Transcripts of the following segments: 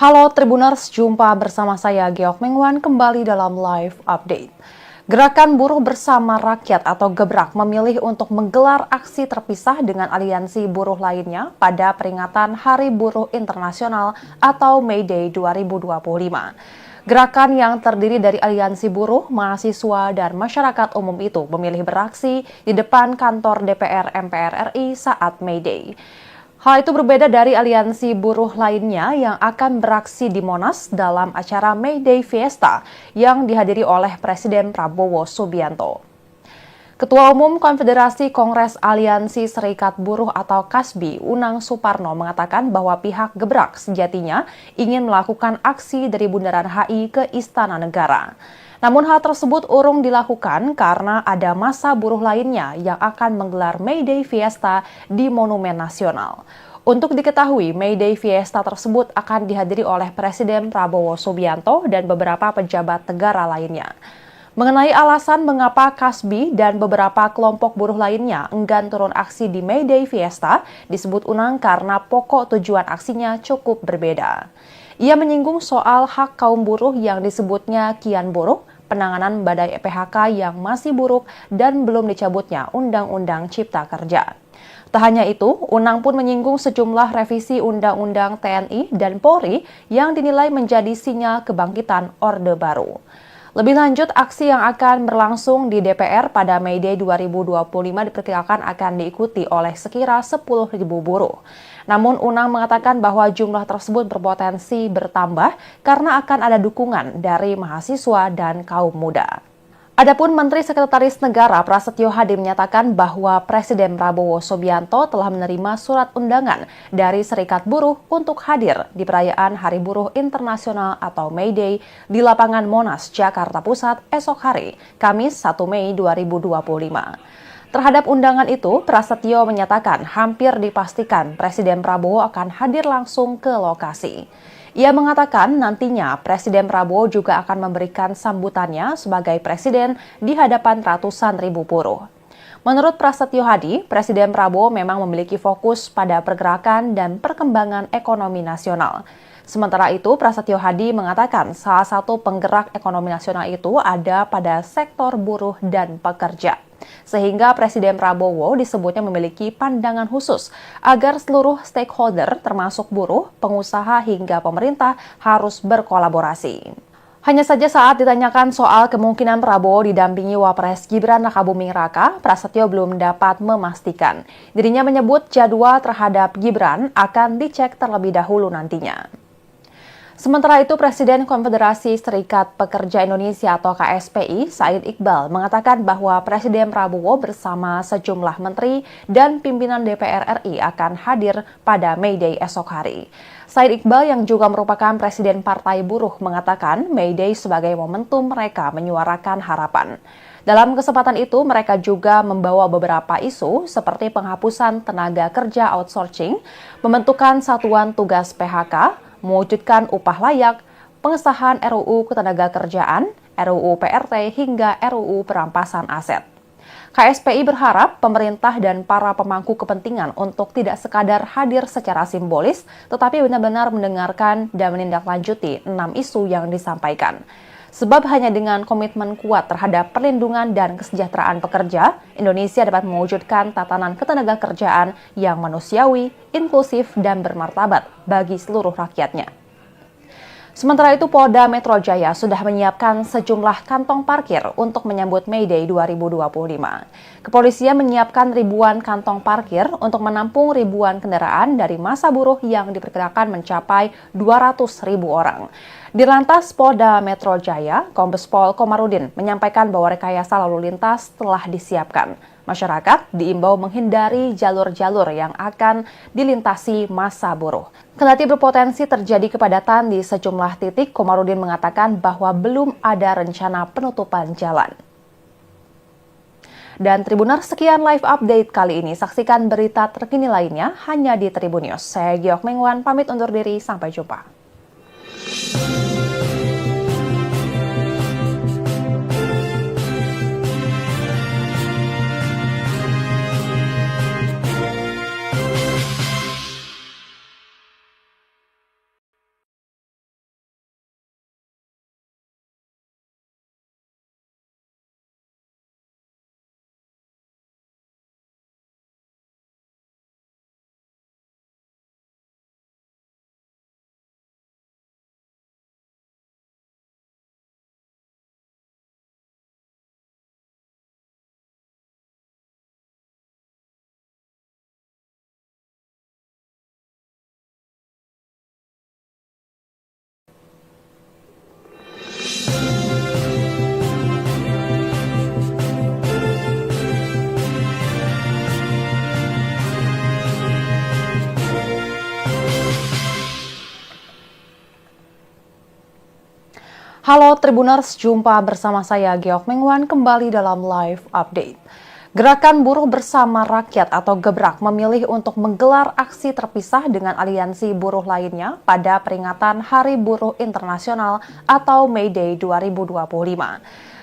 Halo Tribuners, jumpa bersama saya Geok Mengwan kembali dalam live update. Gerakan Buruh Bersama Rakyat atau Gebrak memilih untuk menggelar aksi terpisah dengan aliansi buruh lainnya pada peringatan Hari Buruh Internasional atau May Day 2025. Gerakan yang terdiri dari aliansi buruh, mahasiswa, dan masyarakat umum itu memilih beraksi di depan kantor DPR MPR RI saat May Day. Hal itu berbeda dari aliansi buruh lainnya yang akan beraksi di Monas dalam acara May Day Fiesta yang dihadiri oleh Presiden Prabowo Subianto. Ketua Umum Konfederasi Kongres Aliansi Serikat Buruh atau KASBI, Unang Suparno mengatakan bahwa pihak Gebrak sejatinya ingin melakukan aksi dari Bundaran HI ke Istana Negara. Namun hal tersebut urung dilakukan karena ada massa buruh lainnya yang akan menggelar May Day Fiesta di Monumen Nasional. Untuk diketahui, May Day Fiesta tersebut akan dihadiri oleh Presiden Prabowo Subianto dan beberapa pejabat negara lainnya. Mengenai alasan mengapa KASBI dan beberapa kelompok buruh lainnya enggan turun aksi di May Day Fiesta, disebut Unang karena pokok tujuan aksinya cukup berbeda. Ia menyinggung soal hak kaum buruh yang disebutnya kian buruk, penanganan badai PHK yang masih buruk, dan belum dicabutnya Undang-Undang Cipta Kerja. Tak hanya itu, Unang pun menyinggung sejumlah revisi Undang-Undang TNI dan Polri yang dinilai menjadi sinyal kebangkitan Orde Baru. Lebih lanjut, aksi yang akan berlangsung di DPR pada May Day 2025 diperkirakan akan diikuti oleh sekira 10.000 buruh. Namun Unang mengatakan bahwa jumlah tersebut berpotensi bertambah karena akan ada dukungan dari mahasiswa dan kaum muda. Adapun Menteri Sekretaris Negara Prasetyo Hadi menyatakan bahwa Presiden Prabowo Subianto telah menerima surat undangan dari Serikat Buruh untuk hadir di perayaan Hari Buruh Internasional atau May Day di lapangan Monas, Jakarta Pusat esok hari, Kamis 1 Mei 2025. Terhadap undangan itu, Prasetyo menyatakan hampir dipastikan Presiden Prabowo akan hadir langsung ke lokasi. Ia mengatakan nantinya Presiden Prabowo juga akan memberikan sambutannya sebagai presiden di hadapan ratusan ribu buruh. Menurut Prasetyo Hadi, Presiden Prabowo memang memiliki fokus pada pergerakan dan perkembangan ekonomi nasional. Sementara itu, Prasetyo Hadi mengatakan salah satu penggerak ekonomi nasional itu ada pada sektor buruh dan pekerja. Sehingga Presiden Prabowo disebutnya memiliki pandangan khusus agar seluruh stakeholder termasuk buruh, pengusaha hingga pemerintah harus berkolaborasi. Hanya saja saat ditanyakan soal kemungkinan Prabowo didampingi Wapres Gibran Rakabuming Raka, Prasetyo belum dapat memastikan. Dirinya menyebut jadwal terhadap Gibran akan dicek terlebih dahulu nantinya. Sementara itu, Presiden Konfederasi Serikat Pekerja Indonesia atau KSPI, Said Iqbal, mengatakan bahwa Presiden Prabowo bersama sejumlah menteri dan pimpinan DPR RI akan hadir pada May Day esok hari. Said Iqbal yang juga merupakan Presiden Partai Buruh mengatakan May Day sebagai momentum mereka menyuarakan harapan. Dalam kesempatan itu, mereka juga membawa beberapa isu seperti penghapusan tenaga kerja outsourcing, pembentukan satuan tugas PHK, mewujudkan upah layak, pengesahan RUU Ketenagakerjaan, RUU PRT, hingga RUU Perampasan Aset. KSPI berharap pemerintah dan para pemangku kepentingan untuk tidak sekadar hadir secara simbolis, tetapi benar-benar mendengarkan dan menindaklanjuti 6 isu yang disampaikan. Sebab hanya dengan komitmen kuat terhadap perlindungan dan kesejahteraan pekerja, Indonesia dapat mewujudkan tatanan ketenagakerjaan yang manusiawi, inklusif, dan bermartabat bagi seluruh rakyatnya. Sementara itu, Polda Metro Jaya sudah menyiapkan sejumlah kantong parkir untuk menyambut May Day 2025. Kepolisian menyiapkan ribuan kantong parkir untuk menampung ribuan kendaraan dari massa buruh yang diperkirakan mencapai 200.000 orang. Dirlantas Polda Metro Jaya, Kombes Pol Komarudin menyampaikan bahwa rekayasa lalu lintas telah disiapkan. Masyarakat diimbau menghindari jalur-jalur yang akan dilintasi massa buruh. Kendati berpotensi terjadi kepadatan di sejumlah titik, Komarudin mengatakan bahwa belum ada rencana penutupan jalan. Dan Tribuners, sekian live update kali ini. Saksikan berita terkini lainnya hanya di Tribun News. Saya Geok Mengwan, pamit undur diri. Sampai jumpa. Halo Tribuners, jumpa bersama saya Geok Mengwan kembali dalam live update. Gerakan Buruh Bersama Rakyat atau Gebrak memilih untuk menggelar aksi terpisah dengan aliansi buruh lainnya pada peringatan Hari Buruh Internasional atau May Day 2025.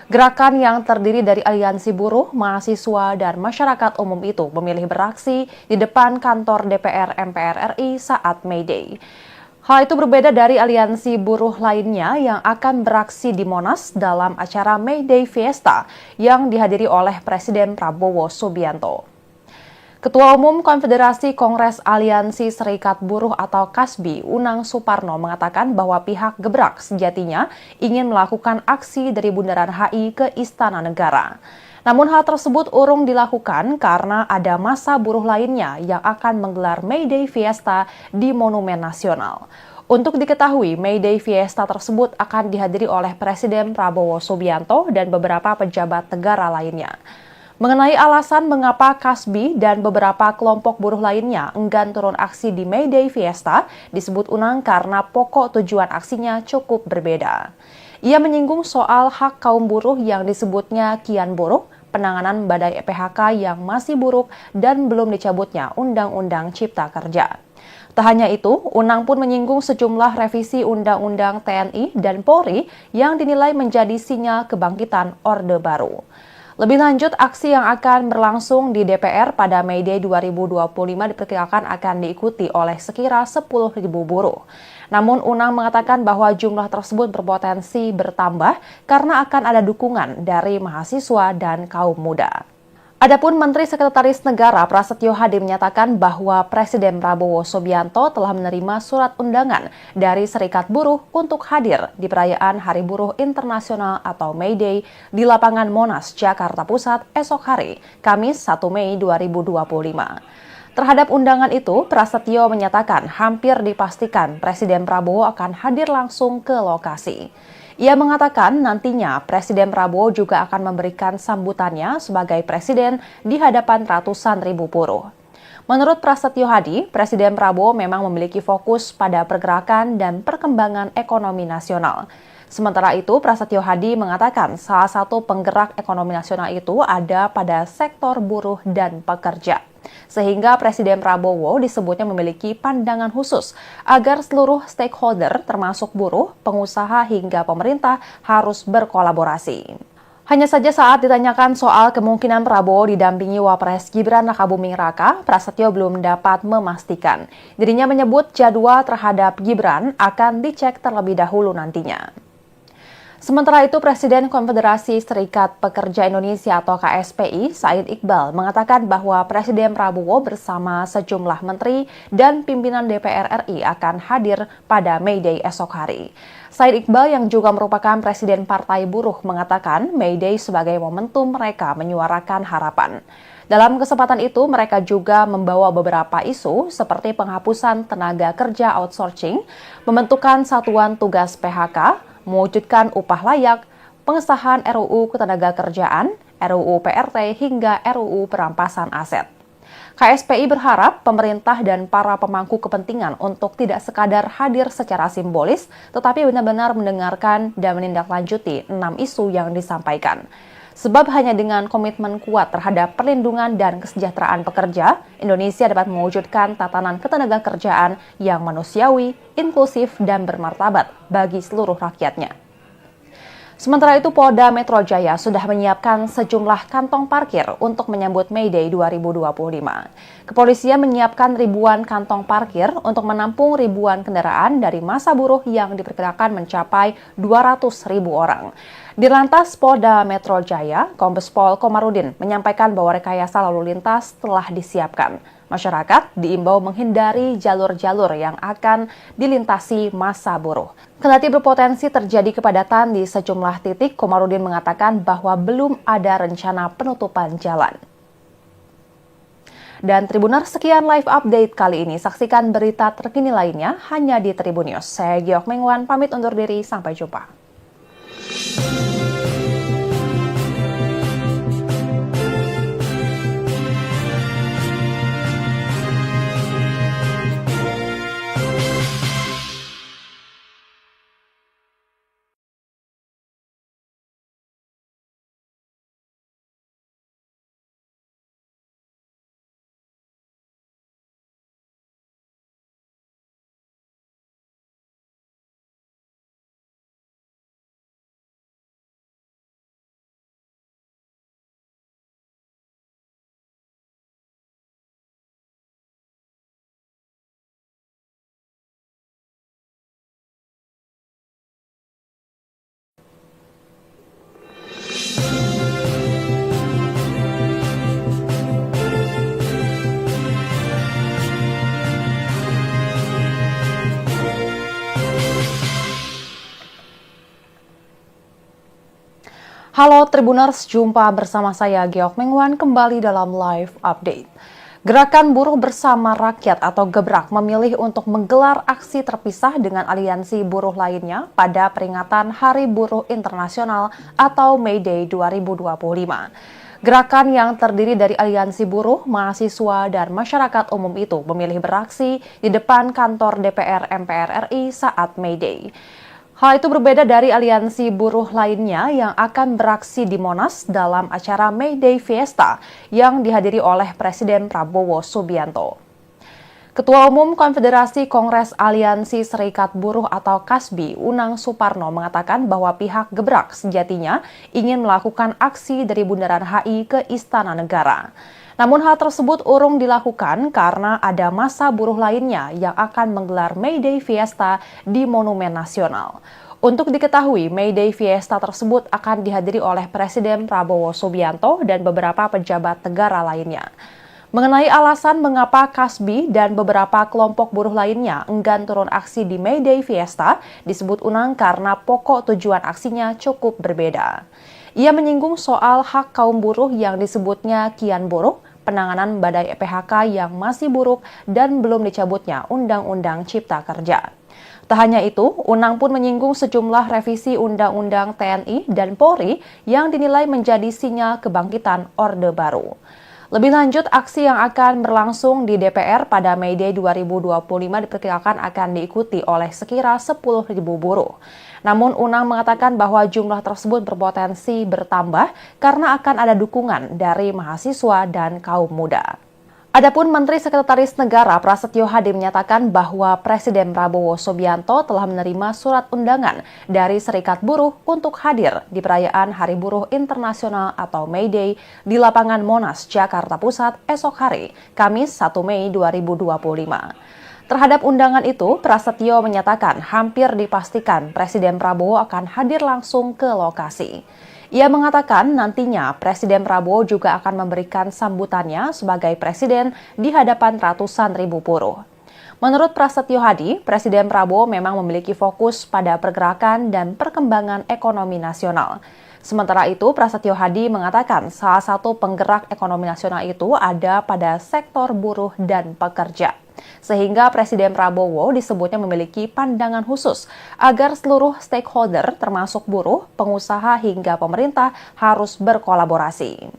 Gerakan yang terdiri dari aliansi buruh, mahasiswa, dan masyarakat umum itu memilih beraksi di depan kantor DPR MPR RI saat May Day. Hal itu berbeda dari aliansi buruh lainnya yang akan beraksi di Monas dalam acara May Day Fiesta yang dihadiri oleh Presiden Prabowo Subianto. Ketua Umum Konfederasi Kongres Aliansi Serikat Buruh atau KASBI, Unang Suparno mengatakan bahwa pihak Gebrak sejatinya ingin melakukan aksi dari Bundaran HI ke Istana Negara. Namun hal tersebut urung dilakukan karena ada massa buruh lainnya yang akan menggelar May Day Fiesta di Monumen Nasional. Untuk diketahui, May Day Fiesta tersebut akan dihadiri oleh Presiden Prabowo Subianto dan beberapa pejabat negara lainnya. Mengenai alasan mengapa KASBI dan beberapa kelompok buruh lainnya enggan turun aksi di May Day Fiesta, disebut Unang karena pokok tujuan aksinya cukup berbeda. Ia menyinggung soal hak kaum buruh yang disebutnya kian buruk, penanganan badai PHK yang masih buruk, dan belum dicabutnya Undang-Undang Cipta Kerja. Tak hanya itu, Unang pun menyinggung sejumlah revisi Undang-Undang TNI dan Polri yang dinilai menjadi sinyal kebangkitan Orde Baru. Lebih lanjut, aksi yang akan berlangsung di DPR pada May Day 2025 diperkirakan akan diikuti oleh sekira 10.000 buruh. Namun Unang mengatakan bahwa jumlah tersebut berpotensi bertambah karena akan ada dukungan dari mahasiswa dan kaum muda. Adapun Menteri Sekretaris Negara Prasetyo Hadi menyatakan bahwa Presiden Prabowo Subianto telah menerima surat undangan dari Serikat Buruh untuk hadir di perayaan Hari Buruh Internasional atau May Day di lapangan Monas, Jakarta Pusat esok hari, Kamis 1 Mei 2025. Terhadap undangan itu, Prasetyo menyatakan hampir dipastikan Presiden Prabowo akan hadir langsung ke lokasi. Ia mengatakan nantinya Presiden Prabowo juga akan memberikan sambutannya sebagai presiden di hadapan ratusan ribu buruh. Menurut Prasetyo Hadi, Presiden Prabowo memang memiliki fokus pada pergerakan dan perkembangan ekonomi nasional. Sementara itu, Prasetyo Hadi mengatakan salah satu penggerak ekonomi nasional itu ada pada sektor buruh dan pekerja. Sehingga Presiden Prabowo disebutnya memiliki pandangan khusus agar seluruh stakeholder termasuk buruh, pengusaha hingga pemerintah harus berkolaborasi. Hanya saja saat ditanyakan soal kemungkinan Prabowo didampingi Wapres Gibran Rakabuming Raka, Prasetyo belum dapat memastikan. Dirinya menyebut jadwal terhadap Gibran akan dicek terlebih dahulu nantinya. Sementara itu, Presiden Konfederasi Serikat Pekerja Indonesia atau KSPI, Said Iqbal, mengatakan bahwa Presiden Prabowo bersama sejumlah menteri dan pimpinan DPR RI akan hadir pada May Day esok hari. Said Iqbal yang juga merupakan Presiden Partai Buruh mengatakan May Day sebagai momentum mereka menyuarakan harapan. Dalam kesempatan itu, mereka juga membawa beberapa isu seperti penghapusan tenaga kerja outsourcing, pembentukan satuan tugas PHK, mewujudkan upah layak, pengesahan RUU Ketenagakerjaan, RUU PRT, hingga RUU Perampasan Aset. KSPI berharap pemerintah dan para pemangku kepentingan untuk tidak sekadar hadir secara simbolis, tetapi benar-benar mendengarkan dan menindaklanjuti 6 isu yang disampaikan. Sebab hanya dengan komitmen kuat terhadap perlindungan dan kesejahteraan pekerja, Indonesia dapat mewujudkan tatanan ketenagakerjaan yang manusiawi, inklusif, dan bermartabat bagi seluruh rakyatnya. Sementara itu, Polda Metro Jaya sudah menyiapkan sejumlah kantong parkir untuk menyambut May Day 2025. Kepolisian menyiapkan ribuan kantong parkir untuk menampung ribuan kendaraan dari massa buruh yang diperkirakan mencapai 200.000 orang. Dirlantas Polda Metro Jaya, Kombes Pol Komarudin menyampaikan bahwa rekayasa lalu lintas telah disiapkan. Masyarakat diimbau menghindari jalur-jalur yang akan dilintasi massa buruh. Kendati berpotensi terjadi kepadatan di sejumlah titik, Komarudin mengatakan bahwa belum ada rencana penutupan jalan. Dan Tribuners, sekian live update kali ini. Saksikan berita terkini lainnya hanya di Tribun News. Saya Geok Mengwan, pamit undur diri, sampai jumpa. Halo Tribuners, jumpa bersama saya Geok Mengwan kembali dalam live update. Gerakan Buruh Bersama Rakyat atau Gebrak memilih untuk menggelar aksi terpisah dengan aliansi buruh lainnya pada peringatan Hari Buruh Internasional atau May Day 2025. Gerakan yang terdiri dari aliansi buruh, mahasiswa, dan masyarakat umum itu memilih beraksi di depan kantor DPR MPR RI saat May Day. Hal itu berbeda dari aliansi buruh lainnya yang akan beraksi di Monas dalam acara May Day Fiesta yang dihadiri oleh Presiden Prabowo Subianto. Ketua Umum Konfederasi Kongres Aliansi Serikat Buruh atau KASBI, Unang Suparno mengatakan bahwa pihak Gebrak sejatinya ingin melakukan aksi dari Bundaran HI ke Istana Negara. Namun hal tersebut urung dilakukan karena ada massa buruh lainnya yang akan menggelar May Day Fiesta di Monumen Nasional. Untuk diketahui, May Day Fiesta tersebut akan dihadiri oleh Presiden Prabowo Subianto dan beberapa pejabat negara lainnya. Mengenai alasan mengapa KASBI dan beberapa kelompok buruh lainnya enggan turun aksi di May Day Fiesta, disebut Unang karena pokok tujuan aksinya cukup berbeda. Ia menyinggung soal hak kaum buruh yang disebutnya kian buruk, penanganan badai PHK yang masih buruk, dan belum dicabutnya Undang-Undang Cipta Kerja. Tak hanya itu, Unang pun menyinggung sejumlah revisi Undang-Undang TNI dan Polri yang dinilai menjadi sinyal kebangkitan Orde Baru. Lebih lanjut, aksi yang akan berlangsung di DPR pada May Day 2025 diperkirakan akan diikuti oleh sekira 10.000 buruh. Namun Unang mengatakan bahwa jumlah tersebut berpotensi bertambah karena akan ada dukungan dari mahasiswa dan kaum muda. Adapun Menteri Sekretaris Negara Prasetyo Hadi menyatakan bahwa Presiden Prabowo Subianto telah menerima surat undangan dari Serikat Buruh untuk hadir di perayaan Hari Buruh Internasional atau May Day di lapangan Monas, Jakarta Pusat esok hari, Kamis 1 Mei 2025. Terhadap undangan itu, Prasetyo menyatakan hampir dipastikan Presiden Prabowo akan hadir langsung ke lokasi. Ia mengatakan nantinya Presiden Prabowo juga akan memberikan sambutannya sebagai presiden di hadapan ratusan ribu buruh. Menurut Prasetyo Hadi, Presiden Prabowo memang memiliki fokus pada pergerakan dan perkembangan ekonomi nasional. Sementara itu, Prasetyo Hadi mengatakan salah satu penggerak ekonomi nasional itu ada pada sektor buruh dan pekerja. Sehingga Presiden Prabowo disebutnya memiliki pandangan khusus agar seluruh stakeholder termasuk buruh, pengusaha hingga pemerintah harus berkolaborasi.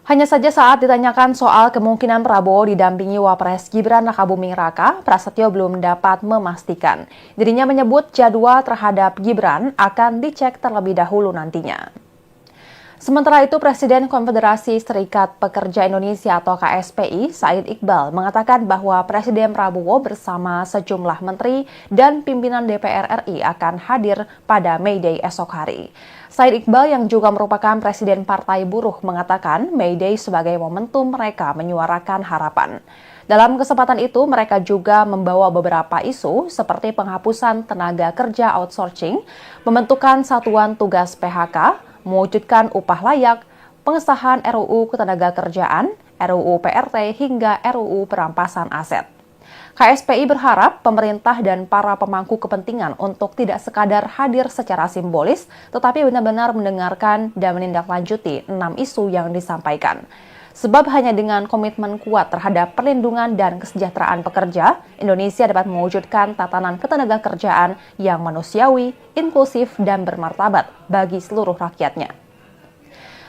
Hanya saja saat ditanyakan soal kemungkinan Prabowo didampingi Wapres Gibran Rakabuming Raka, Prasetyo belum dapat memastikan. Dirinya menyebut jadwal terhadap Gibran akan dicek terlebih dahulu nantinya. Sementara itu, Presiden Konfederasi Serikat Pekerja Indonesia atau KSPI, Said Iqbal, mengatakan bahwa Presiden Prabowo bersama sejumlah menteri dan pimpinan DPR RI akan hadir pada May Day esok hari. Said Iqbal yang juga merupakan Presiden Partai Buruh mengatakan May Day sebagai momentum mereka menyuarakan harapan. Dalam kesempatan itu, mereka juga membawa beberapa isu seperti penghapusan tenaga kerja outsourcing, pembentukan satuan tugas PHK, mewujudkan upah layak, pengesahan RUU Ketenagakerjaan, RUU PRT, hingga RUU Perampasan Aset. KSPI berharap pemerintah dan para pemangku kepentingan untuk tidak sekadar hadir secara simbolis, tetapi benar-benar mendengarkan dan menindaklanjuti 6 isu yang disampaikan. Sebab hanya dengan komitmen kuat terhadap perlindungan dan kesejahteraan pekerja, Indonesia dapat mewujudkan tatanan ketenagakerjaan yang manusiawi, inklusif, dan bermartabat bagi seluruh rakyatnya.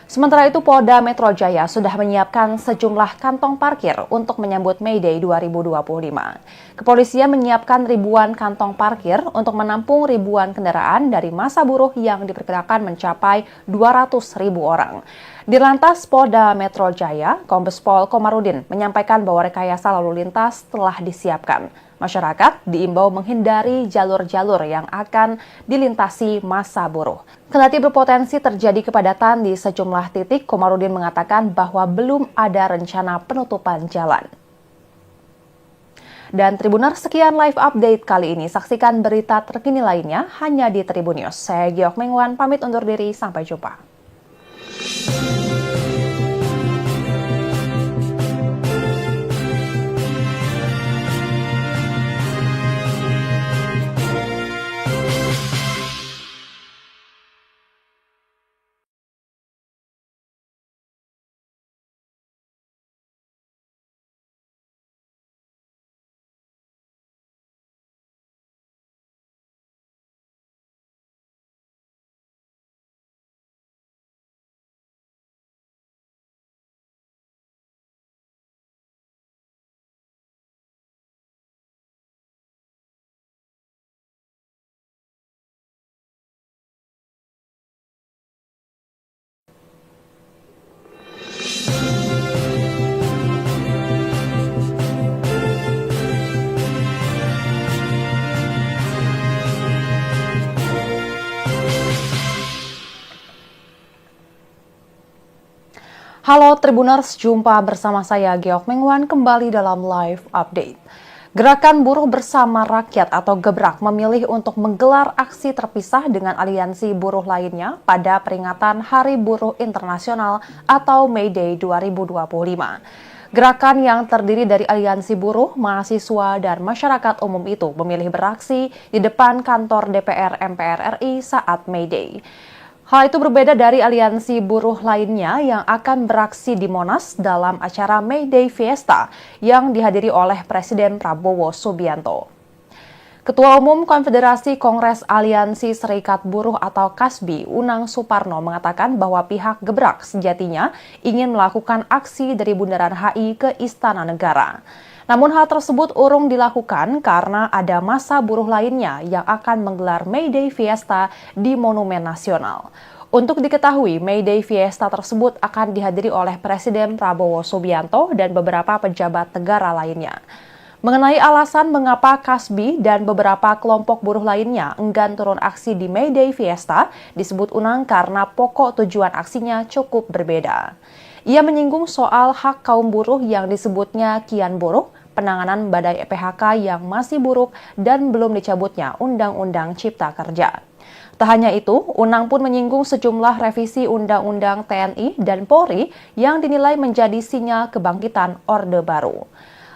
Sementara itu, Polda Metro Jaya sudah menyiapkan sejumlah kantong parkir untuk menyambut May Day 2025. Kepolisian menyiapkan ribuan kantong parkir untuk menampung ribuan kendaraan dari masa buruh yang diperkirakan mencapai 200.000 orang. Dirlantas Polda Metro Jaya, Kombes Pol Komarudin menyampaikan bahwa rekayasa lalu lintas telah disiapkan. Masyarakat diimbau menghindari jalur-jalur yang akan dilintasi masa buruh. Kendati berpotensi terjadi kepadatan di sejumlah titik, Komarudin mengatakan bahwa belum ada rencana penutupan jalan. Dan Tribuners, sekian live update kali ini. Saksikan berita terkini lainnya hanya di Tribun News. Saya Giok Mengwan, pamit undur diri. Sampai jumpa. Halo Tribuners, jumpa bersama saya Giok Mengwan kembali dalam live update. Gerakan Buruh Bersama Rakyat atau Gebrak memilih untuk menggelar aksi terpisah dengan aliansi buruh lainnya pada peringatan Hari Buruh Internasional atau May Day 2025. Gerakan yang terdiri dari aliansi buruh, mahasiswa, dan masyarakat umum itu memilih beraksi di depan kantor DPR MPR RI saat May Day. Hal itu berbeda dari aliansi buruh lainnya yang akan beraksi di Monas dalam acara May Day Fiesta yang dihadiri oleh Presiden Prabowo Subianto. Ketua Umum Konfederasi Kongres Aliansi Serikat Buruh atau KASBI, Unang Suparno, mengatakan bahwa pihak Gebrak sejatinya ingin melakukan aksi dari Bundaran HI ke Istana Negara. Namun hal tersebut urung dilakukan karena ada massa buruh lainnya yang akan menggelar May Day Fiesta di Monumen Nasional. Untuk diketahui, May Day Fiesta tersebut akan dihadiri oleh Presiden Prabowo Subianto dan beberapa pejabat negara lainnya. Mengenai alasan mengapa KASBI dan beberapa kelompok buruh lainnya enggan turun aksi di May Day Fiesta, disebut Unang karena pokok tujuan aksinya cukup berbeda. Ia menyinggung soal hak kaum buruh yang disebutnya kian buruk, penanganan badai PHK yang masih buruk, dan belum dicabutnya Undang-Undang Cipta Kerja. Tak hanya itu, Unang pun menyinggung sejumlah revisi Undang-Undang TNI dan Polri yang dinilai menjadi sinyal kebangkitan Orde Baru.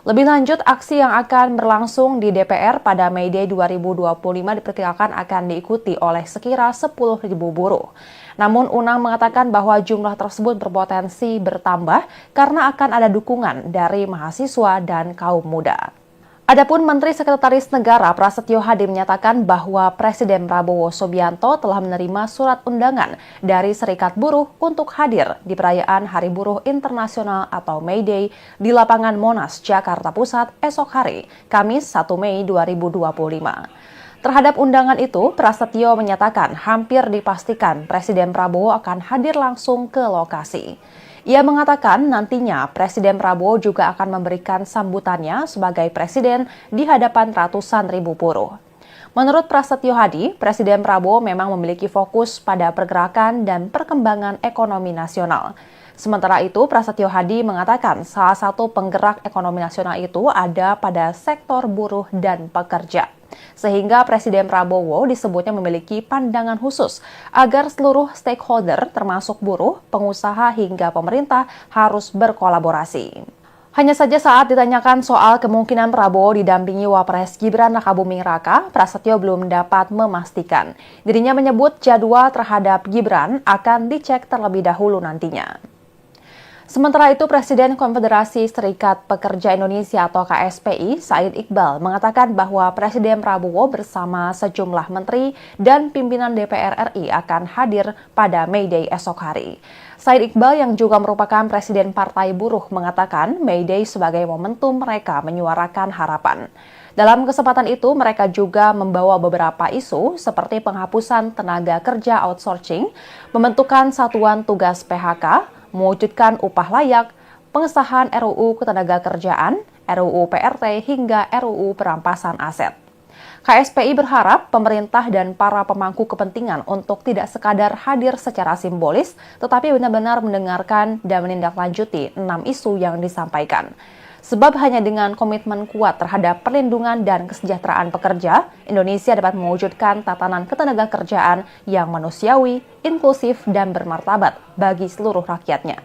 Lebih lanjut, aksi yang akan berlangsung di DPR pada May Day 2025 diperkirakan akan diikuti oleh sekira 10.000 buruh. Namun Unang mengatakan bahwa jumlah tersebut berpotensi bertambah karena akan ada dukungan dari mahasiswa dan kaum muda. Adapun Menteri Sekretaris Negara Prasetyo Hadi menyatakan bahwa Presiden Prabowo Subianto telah menerima surat undangan dari Serikat Buruh untuk hadir di perayaan Hari Buruh Internasional atau May Day di lapangan Monas, Jakarta Pusat esok hari, Kamis 1 Mei 2025. Terhadap undangan itu, Prasetyo menyatakan hampir dipastikan Presiden Prabowo akan hadir langsung ke lokasi. Ia mengatakan nantinya Presiden Prabowo juga akan memberikan sambutannya sebagai presiden di hadapan ratusan ribu buruh. Menurut Prasetyo Hadi, Presiden Prabowo memang memiliki fokus pada pergerakan dan perkembangan ekonomi nasional. Sementara itu, Prasetyo Hadi mengatakan salah satu penggerak ekonomi nasional itu ada pada sektor buruh dan pekerja. Sehingga Presiden Prabowo disebutnya memiliki pandangan khusus agar seluruh stakeholder termasuk buruh, pengusaha hingga pemerintah harus berkolaborasi. Hanya saja saat ditanyakan soal kemungkinan Prabowo didampingi Wapres Gibran Rakabuming Raka, Prasetyo belum dapat memastikan. Dirinya menyebut jadwal terhadap Gibran akan dicek terlebih dahulu nantinya. Sementara itu, Presiden Konfederasi Serikat Pekerja Indonesia atau KSPI, Said Iqbal, mengatakan bahwa Presiden Prabowo bersama sejumlah menteri dan pimpinan DPR RI akan hadir pada May Day esok hari. Said Iqbal yang juga merupakan Presiden Partai Buruh mengatakan May Day sebagai momentum mereka menyuarakan harapan. Dalam kesempatan itu, mereka juga membawa beberapa isu seperti penghapusan tenaga kerja outsourcing, pembentukan satuan tugas PHK, mewujudkan upah layak, pengesahan RUU Ketenagakerjaan, RUU PRT, hingga RUU Perampasan Aset. KSPI berharap pemerintah dan para pemangku kepentingan untuk tidak sekadar hadir secara simbolis, tetapi benar-benar mendengarkan dan menindaklanjuti 6 isu yang disampaikan. Sebab hanya dengan komitmen kuat terhadap perlindungan dan kesejahteraan pekerja, Indonesia dapat mewujudkan tatanan ketenagakerjaan yang manusiawi, inklusif, dan bermartabat bagi seluruh rakyatnya.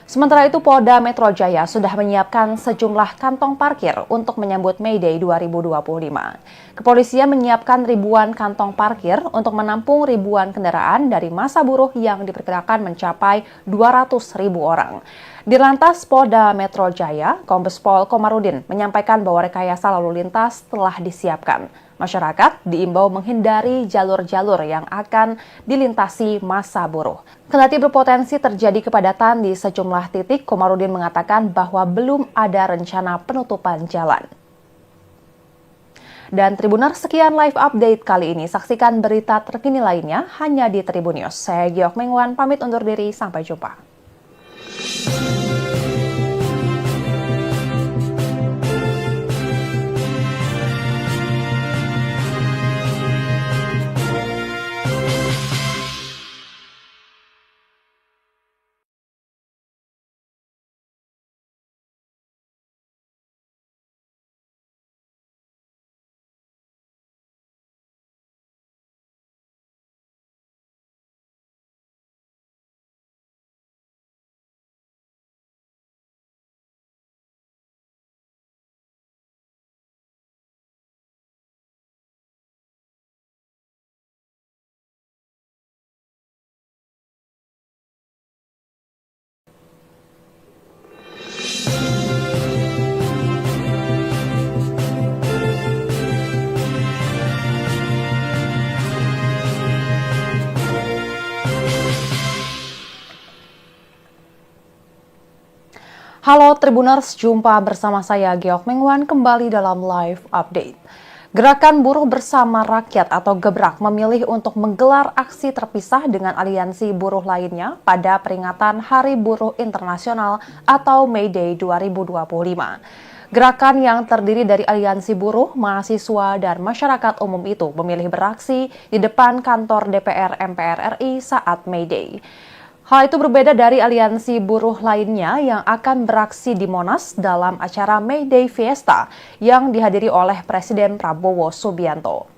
Sementara itu, Polda Metro Jaya sudah menyiapkan sejumlah kantong parkir untuk menyambut May Day 2025. Kepolisian menyiapkan ribuan kantong parkir untuk menampung ribuan kendaraan dari massa buruh yang diperkirakan mencapai 200.000 orang. Dirlantas Polda Metro Jaya, Kombes Pol Komarudin menyampaikan bahwa rekayasa lalu lintas telah disiapkan. Masyarakat diimbau menghindari jalur-jalur yang akan dilintasi massa buruh. Kendati berpotensi terjadi kepadatan di sejumlah titik, Komarudin mengatakan bahwa belum ada rencana penutupan jalan. Dan Tribuners, sekian live update kali ini. Saksikan berita terkini lainnya hanya di Tribun News. Saya Giok Mengwan, pamit undur diri. Sampai jumpa. Halo Tribuners, jumpa bersama saya Giok Mengwan kembali dalam live update. Gerakan Buruh Bersama Rakyat atau Gebrak memilih untuk menggelar aksi terpisah dengan aliansi buruh lainnya pada peringatan Hari Buruh Internasional atau May Day 2025. Gerakan yang terdiri dari aliansi buruh, mahasiswa, dan masyarakat umum itu memilih beraksi di depan kantor DPR MPR RI saat May Day. Hal itu berbeda dari aliansi buruh lainnya yang akan beraksi di Monas dalam acara May Day Fiesta yang dihadiri oleh Presiden Prabowo Subianto.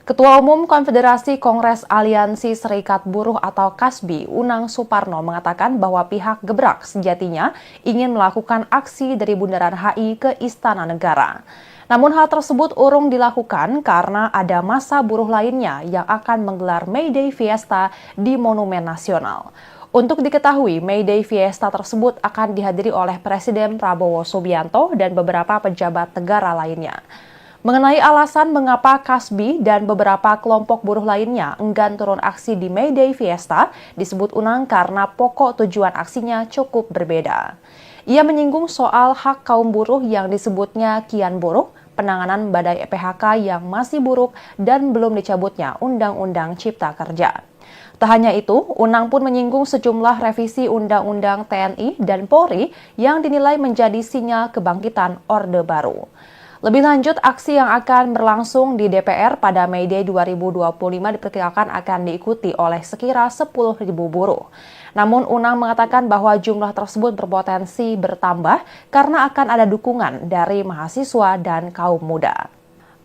Ketua Umum Konfederasi Kongres Aliansi Serikat Buruh atau KASBI, Unang Suparno mengatakan bahwa pihak Gebrak sejatinya ingin melakukan aksi dari Bundaran HI ke Istana Negara. Namun hal tersebut urung dilakukan karena ada massa buruh lainnya yang akan menggelar May Day Fiesta di Monumen Nasional. Untuk diketahui, May Day Fiesta tersebut akan dihadiri oleh Presiden Prabowo Subianto dan beberapa pejabat negara lainnya. Mengenai alasan mengapa KASBI dan beberapa kelompok buruh lainnya enggan turun aksi di May Day Fiesta, disebut Unang karena pokok tujuan aksinya cukup berbeda. Ia menyinggung soal hak kaum buruh yang disebutnya kian buruk, penanganan badai PHK yang masih buruk, dan belum dicabutnya Undang-Undang Cipta Kerja. Tak hanya itu, Unang pun menyinggung sejumlah revisi Undang-Undang TNI dan Polri yang dinilai menjadi sinyal kebangkitan Orde Baru. Lebih lanjut, aksi yang akan berlangsung di DPR pada May Day 2025 diperkirakan akan diikuti oleh sekira 10.000 buruh. Namun Unang mengatakan bahwa jumlah tersebut berpotensi bertambah karena akan ada dukungan dari mahasiswa dan kaum muda.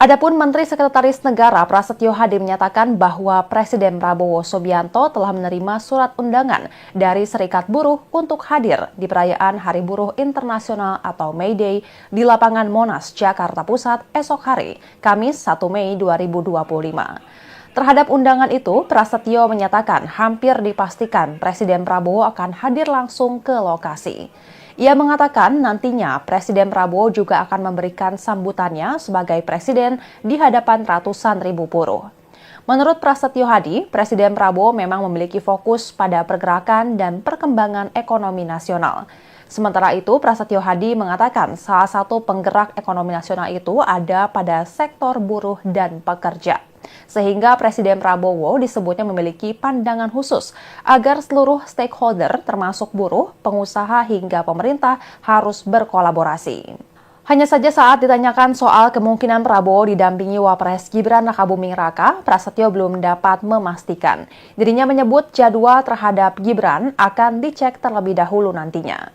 Adapun Menteri Sekretaris Negara Prasetyo Hadi menyatakan bahwa Presiden Prabowo Subianto telah menerima surat undangan dari Serikat Buruh untuk hadir di perayaan Hari Buruh Internasional atau May Day di lapangan Monas, Jakarta Pusat esok hari, Kamis 1 Mei 2025. Terhadap undangan itu, Prasetyo menyatakan hampir dipastikan Presiden Prabowo akan hadir langsung ke lokasi. Ia mengatakan nantinya Presiden Prabowo juga akan memberikan sambutannya sebagai presiden di hadapan ratusan ribu buruh. Menurut Prasetyo Hadi, Presiden Prabowo memang memiliki fokus pada pergerakan dan perkembangan ekonomi nasional. Sementara itu, Prasetyo Hadi mengatakan salah satu penggerak ekonomi nasional itu ada pada sektor buruh dan pekerja. Sehingga Presiden Prabowo disebutnya memiliki pandangan khusus agar seluruh stakeholder termasuk buruh, pengusaha hingga pemerintah harus berkolaborasi. Hanya saja saat ditanyakan soal kemungkinan Prabowo didampingi Wapres Gibran Rakabuming Raka, Prasetyo belum dapat memastikan. Dirinya menyebut jadwal terhadap Gibran akan dicek terlebih dahulu nantinya.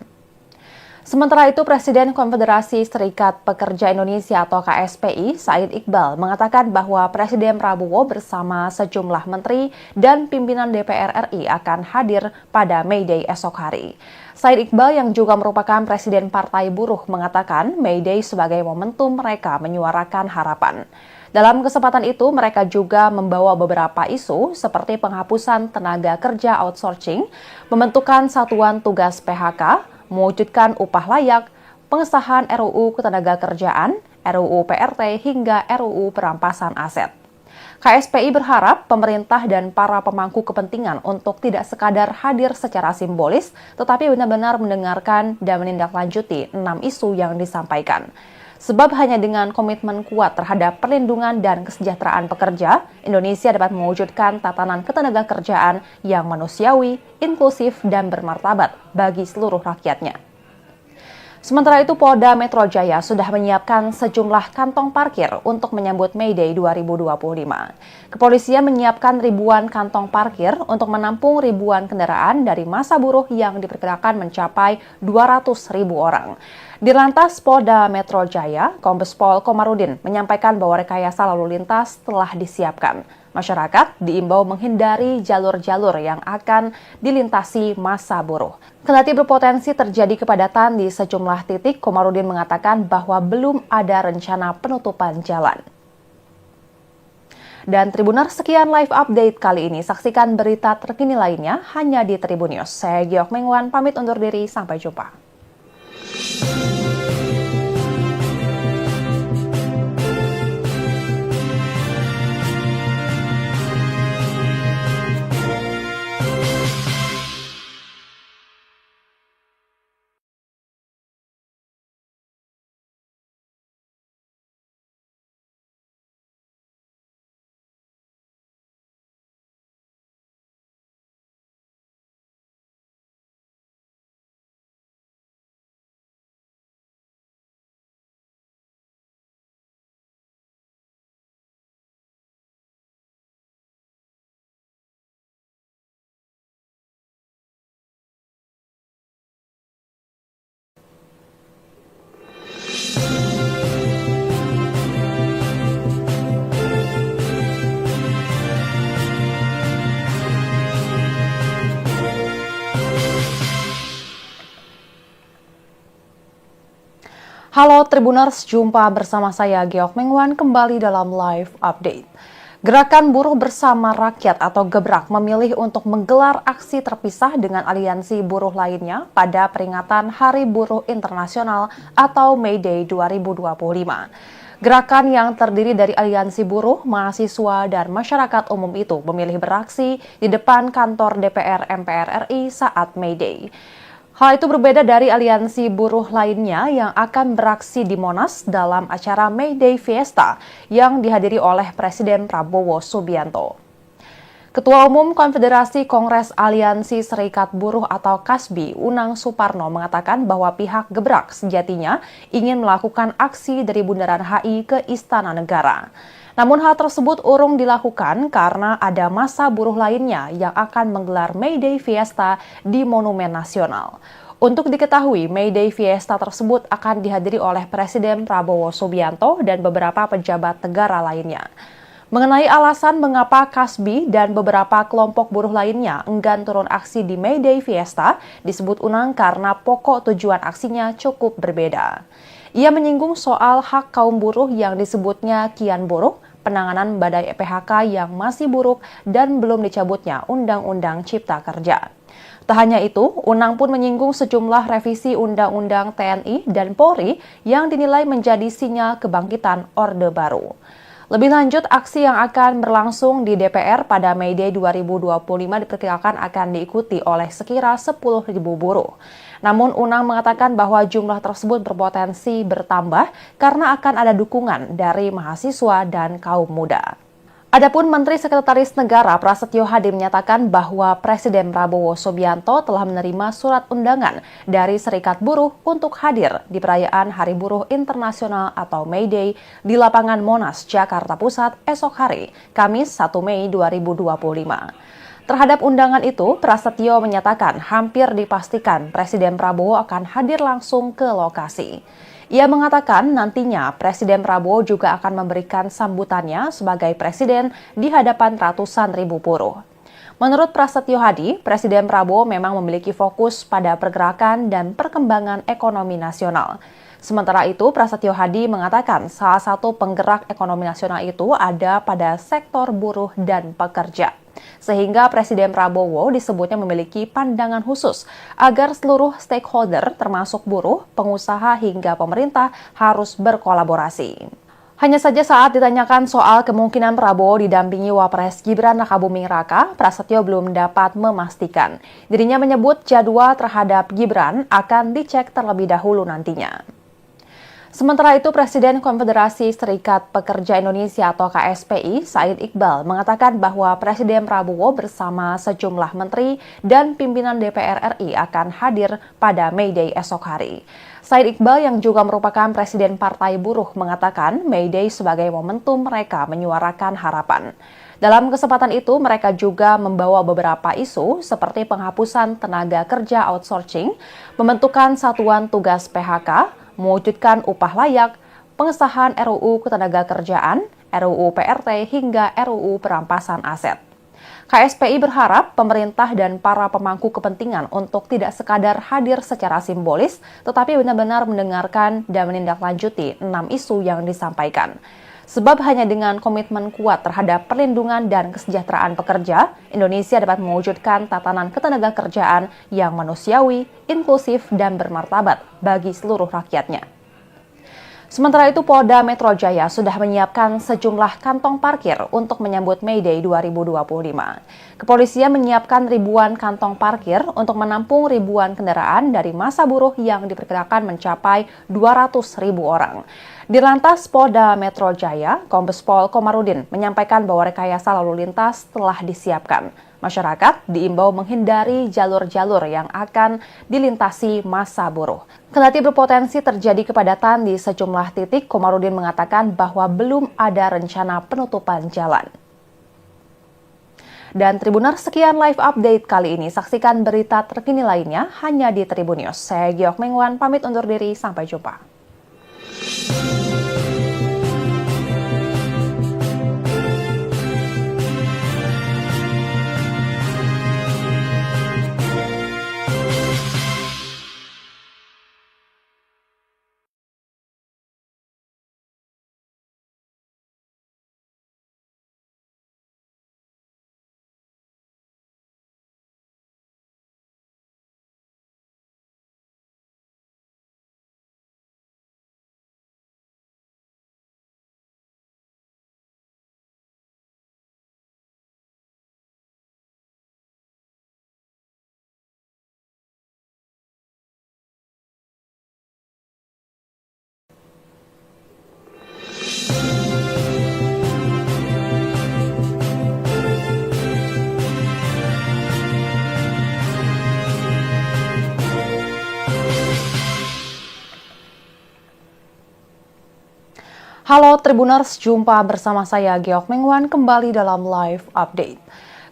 Sementara itu, Presiden Konfederasi Serikat Pekerja Indonesia atau KSPI, Said Iqbal, mengatakan bahwa Presiden Prabowo bersama sejumlah menteri dan pimpinan DPR RI akan hadir pada May Day esok hari. Said Iqbal yang juga merupakan Presiden Partai Buruh mengatakan May Day sebagai momentum mereka menyuarakan harapan. Dalam kesempatan itu, mereka juga membawa beberapa isu seperti penghapusan tenaga kerja outsourcing, pembentukan satuan tugas PHK, mewujudkan upah layak, pengesahan RUU Ketenagakerjaan, RUU PRT, hingga RUU Perampasan Aset. KSPI berharap pemerintah dan para pemangku kepentingan untuk tidak sekadar hadir secara simbolis, tetapi benar-benar mendengarkan dan menindaklanjuti 6 isu yang disampaikan. Sebab hanya dengan komitmen kuat terhadap perlindungan dan kesejahteraan pekerja, Indonesia dapat mewujudkan tatanan ketenagakerjaan yang manusiawi, inklusif, dan bermartabat bagi seluruh rakyatnya. Sementara itu, Polda Metro Jaya sudah menyiapkan sejumlah kantong parkir untuk menyambut May Day 2025. Kepolisian menyiapkan ribuan kantong parkir untuk menampung ribuan kendaraan dari massa buruh yang diperkirakan mencapai 200.000 orang. Dirlantas Polda Metro Jaya, Kombes Pol Komarudin menyampaikan bahwa rekayasa lalu lintas telah disiapkan. Masyarakat diimbau menghindari jalur-jalur yang akan dilintasi massa buruh. Kendati berpotensi terjadi kepadatan di sejumlah titik, Komarudin mengatakan bahwa belum ada rencana penutupan jalan. Dan Tribuners, sekian live update kali ini. Saksikan berita terkini lainnya hanya di Tribun News. Saya Giok Mengwan, pamit undur diri. Sampai jumpa. Halo Tribuners, jumpa bersama saya Giok Mengwan kembali dalam live update. Gerakan Buruh Bersama Rakyat atau Gebrak memilih untuk menggelar aksi terpisah dengan aliansi buruh lainnya pada peringatan Hari Buruh Internasional atau May Day 2025. Gerakan yang terdiri dari aliansi buruh, mahasiswa, dan masyarakat umum itu memilih beraksi di depan kantor DPR MPR RI saat May Day. Hal itu berbeda dari aliansi buruh lainnya yang akan beraksi di Monas dalam acara May Day Fiesta yang dihadiri oleh Presiden Prabowo Subianto. Ketua Umum Konfederasi Kongres Aliansi Serikat Buruh atau KASBI, Unang Suparno mengatakan bahwa pihak Gebrak sejatinya ingin melakukan aksi dari Bundaran HI ke Istana Negara. Namun hal tersebut urung dilakukan karena ada massa buruh lainnya yang akan menggelar May Day Fiesta di Monumen Nasional. Untuk diketahui, May Day Fiesta tersebut akan dihadiri oleh Presiden Prabowo Subianto dan beberapa pejabat negara lainnya. Mengenai alasan mengapa KASBI dan beberapa kelompok buruh lainnya enggan turun aksi di May Day Fiesta, disebut Unang karena pokok tujuan aksinya cukup berbeda. Ia menyinggung soal hak kaum buruh yang disebutnya kian buruh, penanganan badai PHK yang masih buruk dan belum dicabutnya Undang-Undang Cipta Kerja. Tak hanya itu, Unang pun menyinggung sejumlah revisi Undang-Undang TNI dan Polri yang dinilai menjadi sinyal kebangkitan Orde Baru. Lebih lanjut, aksi yang akan berlangsung di DPR pada Mei Day 2025 diperkirakan akan diikuti oleh sekira 10.000 buruh. Namun Unang mengatakan bahwa jumlah tersebut berpotensi bertambah karena akan ada dukungan dari mahasiswa dan kaum muda. Adapun Menteri Sekretaris Negara Prasetyo Hadi menyatakan bahwa Presiden Prabowo Subianto telah menerima surat undangan dari Serikat Buruh untuk hadir di perayaan Hari Buruh Internasional atau May Day di lapangan Monas, Jakarta Pusat esok hari, Kamis 1 Mei 2025. Terhadap undangan itu, Prasetyo menyatakan hampir dipastikan Presiden Prabowo akan hadir langsung ke lokasi. Ia mengatakan nantinya Presiden Prabowo juga akan memberikan sambutannya sebagai presiden di hadapan ratusan ribu buruh. Menurut Prasetyo Hadi, Presiden Prabowo memang memiliki fokus pada pergerakan dan perkembangan ekonomi nasional. Sementara itu, Prasetyo Hadi mengatakan salah satu penggerak ekonomi nasional itu ada pada sektor buruh dan pekerja. Sehingga Presiden Prabowo disebutnya memiliki pandangan khusus agar seluruh stakeholder termasuk buruh, pengusaha hingga pemerintah harus berkolaborasi. Hanya saja saat ditanyakan soal kemungkinan Prabowo didampingi Wapres Gibran Rakabuming Raka, Prasetyo belum dapat memastikan. Dirinya menyebut jadwal terhadap Gibran akan dicek terlebih dahulu nantinya. Sementara itu, Presiden Konfederasi Serikat Pekerja Indonesia atau KSPI, Said Iqbal, mengatakan bahwa Presiden Prabowo bersama sejumlah menteri dan pimpinan DPR RI akan hadir pada May Day esok hari. Said Iqbal yang juga merupakan Presiden Partai Buruh mengatakan May Day sebagai momentum mereka menyuarakan harapan. Dalam kesempatan itu, mereka juga membawa beberapa isu seperti penghapusan tenaga kerja outsourcing, pembentukan satuan tugas PHK, mewujudkan upah layak, pengesahan RUU Ketenagakerjaan, RUU PRT, hingga RUU Perampasan Aset. KSPI berharap pemerintah dan para pemangku kepentingan untuk tidak sekadar hadir secara simbolis, tetapi benar-benar mendengarkan dan menindaklanjuti 6 isu yang disampaikan. Sebab hanya dengan komitmen kuat terhadap perlindungan dan kesejahteraan pekerja, Indonesia dapat mewujudkan tatanan ketenagakerjaan yang manusiawi, inklusif, dan bermartabat bagi seluruh rakyatnya. Sementara itu, Polda Metro Jaya sudah menyiapkan sejumlah kantong parkir untuk menyambut May Day 2025. Kepolisian menyiapkan ribuan kantong parkir untuk menampung ribuan kendaraan dari massa buruh yang diperkirakan mencapai 200.000 orang. Dirlantas Polda Metro Jaya, Kombes Pol Komarudin menyampaikan bahwa rekayasa lalu lintas telah disiapkan. Masyarakat diimbau menghindari jalur-jalur yang akan dilintasi massa buruh. Kendati berpotensi terjadi kepadatan di sejumlah titik, Komarudin mengatakan bahwa belum ada rencana penutupan jalan. Dan Tribuners, sekian live update kali ini. Saksikan berita terkini lainnya hanya di Tribun News. Saya Giok Mengwan, pamit undur diri. Sampai jumpa. Halo Tribuners, jumpa bersama saya Giok Mengwan kembali dalam live update.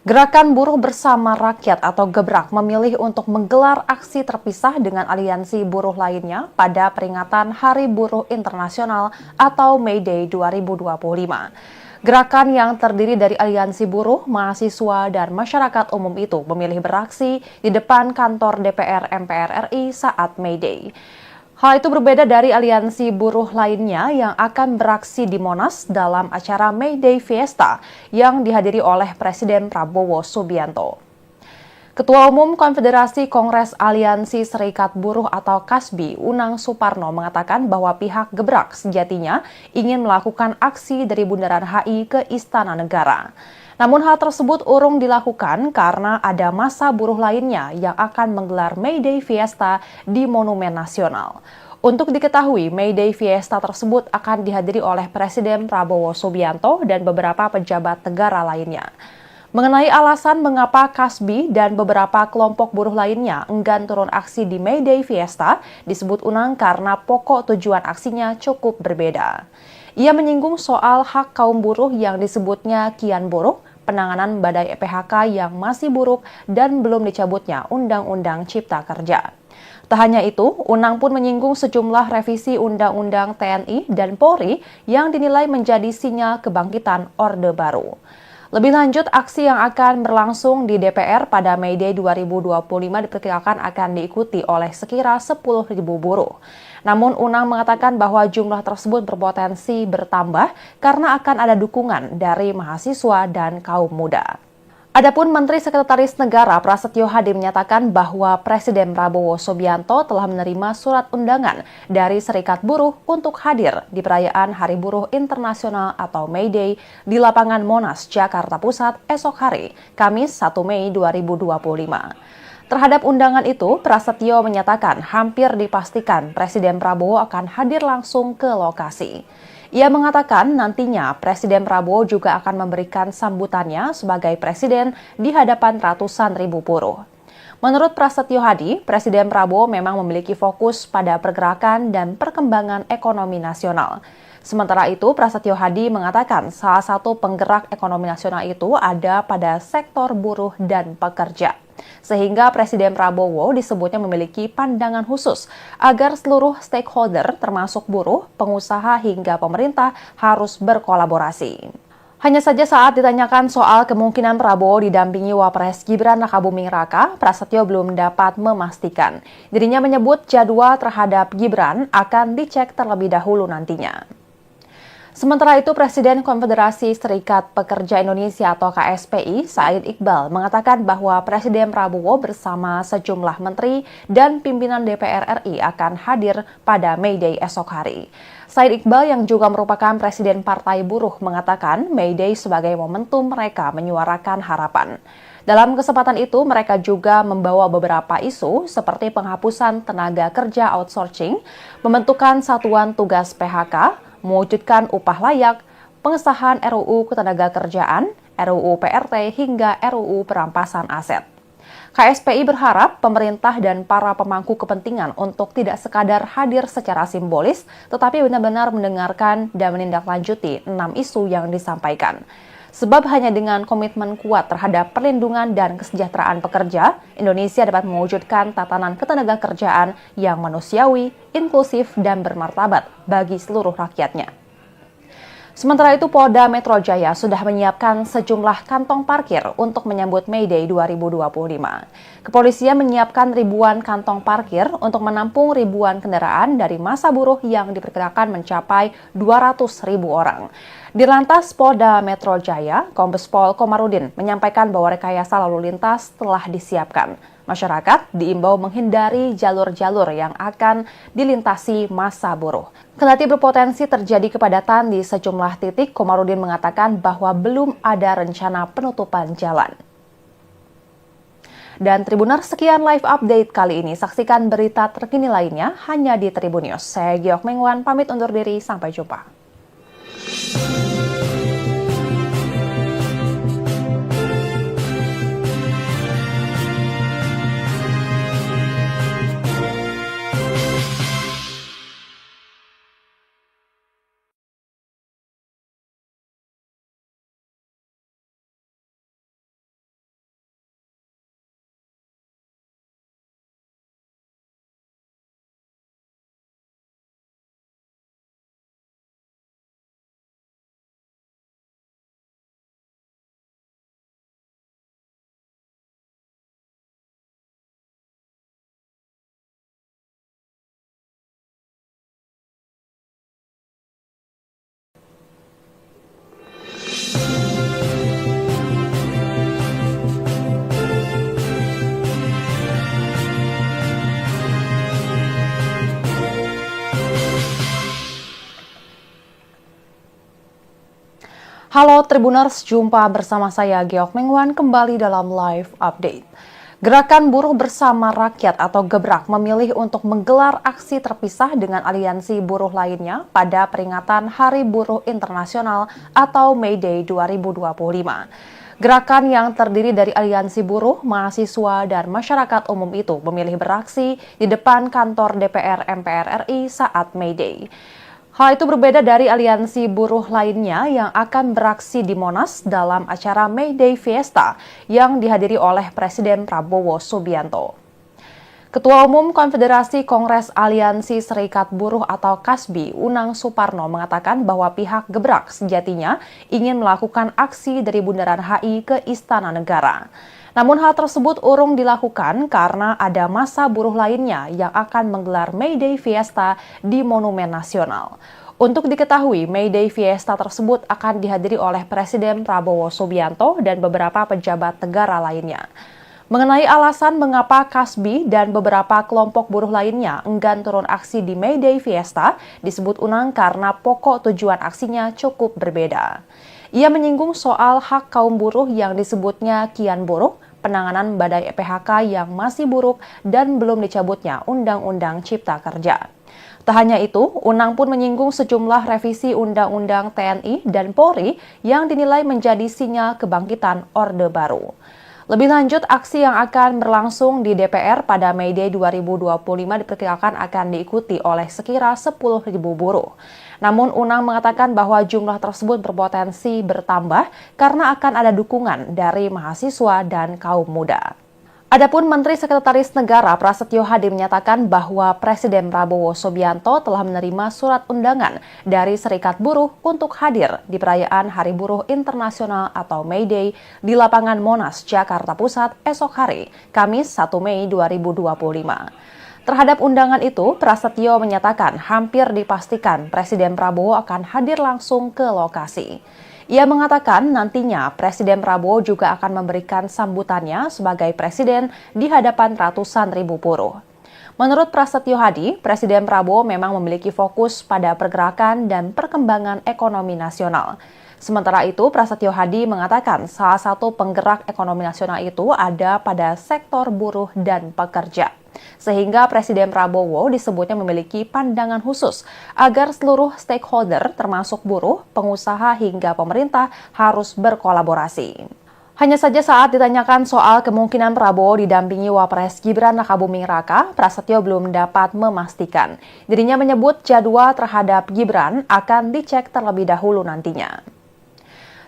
Gerakan Buruh Bersama Rakyat atau Gebrak memilih untuk menggelar aksi terpisah dengan aliansi buruh lainnya pada peringatan Hari Buruh Internasional atau May Day 2025. Gerakan yang terdiri dari aliansi buruh, mahasiswa, dan masyarakat umum itu memilih beraksi di depan kantor DPR MPR RI saat May Day. Hal itu berbeda dari aliansi buruh lainnya yang akan beraksi di Monas dalam acara May Day Fiesta yang dihadiri oleh Presiden Prabowo Subianto. Ketua Umum Konfederasi Kongres Aliansi Serikat Buruh atau KASBI, Unang Suparno mengatakan bahwa pihak Gebrak sejatinya ingin melakukan aksi dari Bundaran HI ke Istana Negara. Namun hal tersebut urung dilakukan karena ada massa buruh lainnya yang akan menggelar May Day Fiesta di Monumen Nasional. Untuk diketahui, May Day Fiesta tersebut akan dihadiri oleh Presiden Prabowo Subianto dan beberapa pejabat negara lainnya. Mengenai alasan mengapa KASBI dan beberapa kelompok buruh lainnya enggan turun aksi di May Day Fiesta, disebut Unang karena pokok tujuan aksinya cukup berbeda. Ia menyinggung soal hak kaum buruh yang disebutnya kian buruk, penanganan badai PHK yang masih buruk, dan belum dicabutnya Undang-Undang Cipta Kerja. Tak hanya itu, Unang pun menyinggung sejumlah revisi Undang-Undang TNI dan Polri yang dinilai menjadi sinyal kebangkitan Orde Baru. Lebih lanjut, aksi yang akan berlangsung di DPR pada May Day 2025 diperkirakan akan diikuti oleh sekira 10.000 buruh. Namun Unang mengatakan bahwa jumlah tersebut berpotensi bertambah karena akan ada dukungan dari mahasiswa dan kaum muda. Adapun Menteri Sekretaris Negara Prasetyo Hadi menyatakan bahwa Presiden Prabowo Subianto telah menerima surat undangan dari Serikat Buruh untuk hadir di perayaan Hari Buruh Internasional atau May Day di lapangan Monas, Jakarta Pusat esok hari, Kamis 1 Mei 2025. Terhadap undangan itu, Prasetyo menyatakan hampir dipastikan Presiden Prabowo akan hadir langsung ke lokasi. Ia mengatakan nantinya Presiden Prabowo juga akan memberikan sambutannya sebagai presiden di hadapan ratusan ribu buruh. Menurut Prasetyo Hadi, Presiden Prabowo memang memiliki fokus pada pergerakan dan perkembangan ekonomi nasional. Sementara itu, Prasetyo Hadi mengatakan salah satu penggerak ekonomi nasional itu ada pada sektor buruh dan pekerja. Sehingga Presiden Prabowo disebutnya memiliki pandangan khusus agar seluruh stakeholder termasuk buruh, pengusaha hingga pemerintah harus berkolaborasi. Hanya saja saat ditanyakan soal kemungkinan Prabowo didampingi Wapres Gibran Rakabuming Raka, Prasetyo belum dapat memastikan. Dirinya menyebut jadwal terhadap Gibran akan dicek terlebih dahulu nantinya. Sementara itu, Presiden Konfederasi Serikat Pekerja Indonesia atau KSPI, Said Iqbal, mengatakan bahwa Presiden Prabowo bersama sejumlah menteri dan pimpinan DPR RI akan hadir pada May Day esok hari. Said Iqbal yang juga merupakan Presiden Partai Buruh mengatakan May Day sebagai momentum mereka menyuarakan harapan. Dalam kesempatan itu, mereka juga membawa beberapa isu seperti penghapusan tenaga kerja outsourcing, pembentukan satuan tugas PHK, mewujudkan upah layak, pengesahan RUU Ketenagakerjaan, RUU PRT, hingga RUU Perampasan Aset. KSPI berharap pemerintah dan para pemangku kepentingan untuk tidak sekadar hadir secara simbolis, tetapi benar-benar mendengarkan dan menindaklanjuti 6 isu yang disampaikan. Sebab hanya dengan komitmen kuat terhadap perlindungan dan kesejahteraan pekerja, Indonesia dapat mewujudkan tatanan ketenagakerjaan yang manusiawi, inklusif, dan bermartabat bagi seluruh rakyatnya. Sementara itu, Polda Metro Jaya sudah menyiapkan sejumlah kantong parkir untuk menyambut May Day 2025. Kepolisian menyiapkan ribuan kantong parkir untuk menampung ribuan kendaraan dari massa buruh yang diperkirakan mencapai 200.000 orang. Dirlantas Polda Metro Jaya, Kombes Pol Komarudin menyampaikan bahwa rekayasa lalu lintas telah disiapkan. Masyarakat diimbau menghindari jalur-jalur yang akan dilintasi massa buruh. Kendati berpotensi terjadi kepadatan di sejumlah titik, Komarudin mengatakan bahwa belum ada rencana penutupan jalan. Dan Tribuners, sekian live update kali ini. Saksikan berita terkini lainnya hanya di Tribun News. Saya Giok Mengwan, pamit undur diri. Sampai jumpa. Halo Tribuners, jumpa bersama saya Geok Mengwan kembali dalam live update. Gerakan Buruh Bersama Rakyat atau Gebrak memilih untuk menggelar aksi terpisah dengan aliansi buruh lainnya pada peringatan Hari Buruh Internasional atau May Day 2025. Gerakan yang terdiri dari aliansi buruh, mahasiswa, dan masyarakat umum itu memilih beraksi di depan kantor DPR MPR RI saat May Day. Hal itu berbeda dari aliansi buruh lainnya yang akan beraksi di Monas dalam acara May Day Fiesta yang dihadiri oleh Presiden Prabowo Subianto. Ketua Umum Konfederasi Kongres Aliansi Serikat Buruh atau KASBI, Unang Suparno mengatakan bahwa pihak Gebrak sejatinya ingin melakukan aksi dari Bundaran HI ke Istana Negara. Namun hal tersebut urung dilakukan karena ada massa buruh lainnya yang akan menggelar May Day Fiesta di Monumen Nasional. Untuk diketahui, May Day Fiesta tersebut akan dihadiri oleh Presiden Prabowo Subianto dan beberapa pejabat negara lainnya. Mengenai alasan mengapa KASBI dan beberapa kelompok buruh lainnya enggan turun aksi di May Day Fiesta, disebut Unang karena pokok tujuan aksinya cukup berbeda. Ia menyinggung soal hak kaum buruh yang disebutnya kian buruk, penanganan badai PHK yang masih buruk, dan belum dicabutnya Undang-Undang Cipta Kerja. Tak hanya itu, Unang pun menyinggung sejumlah revisi Undang-Undang TNI dan Polri yang dinilai menjadi sinyal kebangkitan Orde Baru. Lebih lanjut, aksi yang akan berlangsung di DPR pada May Day 2025 diperkirakan akan diikuti oleh sekira 10.000 buruh. Namun Unang mengatakan bahwa jumlah tersebut berpotensi bertambah karena akan ada dukungan dari mahasiswa dan kaum muda. Adapun Menteri Sekretaris Negara Prasetyo Hadi menyatakan bahwa Presiden Prabowo Subianto telah menerima surat undangan dari Serikat Buruh untuk hadir di perayaan Hari Buruh Internasional atau May Day di lapangan Monas, Jakarta Pusat esok hari, Kamis 1 Mei 2025. Terhadap undangan itu, Prasetyo menyatakan hampir dipastikan Presiden Prabowo akan hadir langsung ke lokasi. Ia mengatakan nantinya Presiden Prabowo juga akan memberikan sambutannya sebagai presiden di hadapan ratusan ribu buruh. Menurut Prasetyo Hadi, Presiden Prabowo memang memiliki fokus pada pergerakan dan perkembangan ekonomi nasional. Sementara itu, Prasetyo Hadi mengatakan salah satu penggerak ekonomi nasional itu ada pada sektor buruh dan pekerja. Sehingga Presiden Prabowo disebutnya memiliki pandangan khusus agar seluruh stakeholder termasuk buruh, pengusaha hingga pemerintah harus berkolaborasi. Hanya saja saat ditanyakan soal kemungkinan Prabowo didampingi Wapres Gibran Rakabuming Raka, Prasetyo belum dapat memastikan. Dirinya menyebut jadwal terhadap Gibran akan dicek terlebih dahulu nantinya.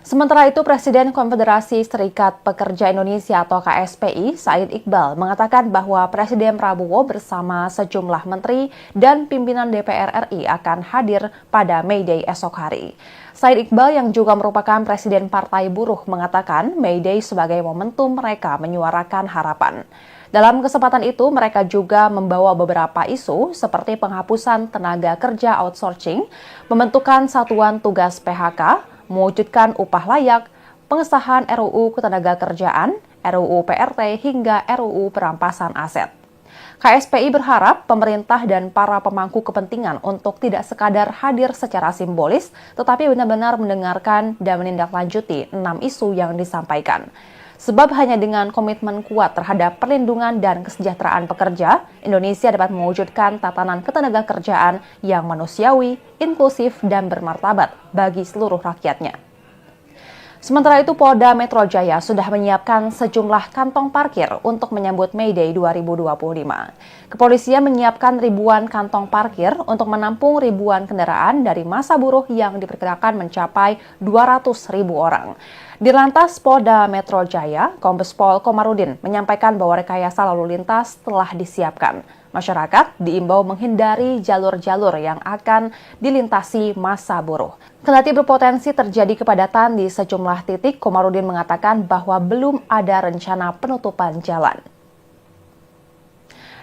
Sementara itu, Presiden Konfederasi Serikat Pekerja Indonesia atau KSPI, Said Iqbal, mengatakan bahwa Presiden Prabowo bersama sejumlah menteri dan pimpinan DPR RI akan hadir pada May Day esok hari. Said Iqbal yang juga merupakan Presiden Partai Buruh mengatakan May Day sebagai momentum mereka menyuarakan harapan. Dalam kesempatan itu, mereka juga membawa beberapa isu seperti penghapusan tenaga kerja outsourcing, pembentukan satuan tugas PHK, mewujudkan upah layak, pengesahan RUU Ketenagakerjaan, RUU PRT, hingga RUU Perampasan Aset. KSPI berharap pemerintah dan para pemangku kepentingan untuk tidak sekadar hadir secara simbolis, tetapi benar-benar mendengarkan dan menindaklanjuti 6 isu yang disampaikan. Sebab hanya dengan komitmen kuat terhadap perlindungan dan kesejahteraan pekerja, Indonesia dapat mewujudkan tatanan ketenagakerjaan yang manusiawi, inklusif, dan bermartabat bagi seluruh rakyatnya. Sementara itu, Polda Metro Jaya sudah menyiapkan sejumlah kantong parkir untuk menyambut May Day 2025. Kepolisian menyiapkan ribuan kantong parkir untuk menampung ribuan kendaraan dari massa buruh yang diperkirakan mencapai 200.000 orang. Dirlantas Polda Metro Jaya, Kombes Pol Komarudin menyampaikan bahwa rekayasa lalu lintas telah disiapkan. Masyarakat diimbau menghindari jalur-jalur yang akan dilintasi massa buruh. Kendati berpotensi terjadi kepadatan di sejumlah titik, Komarudin mengatakan bahwa belum ada rencana penutupan jalan.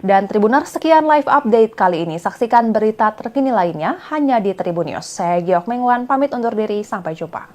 Dan Tribuners, sekian live update kali ini. Saksikan berita terkini lainnya hanya di Tribun News. Saya Geok Mengwan, pamit undur diri. Sampai jumpa.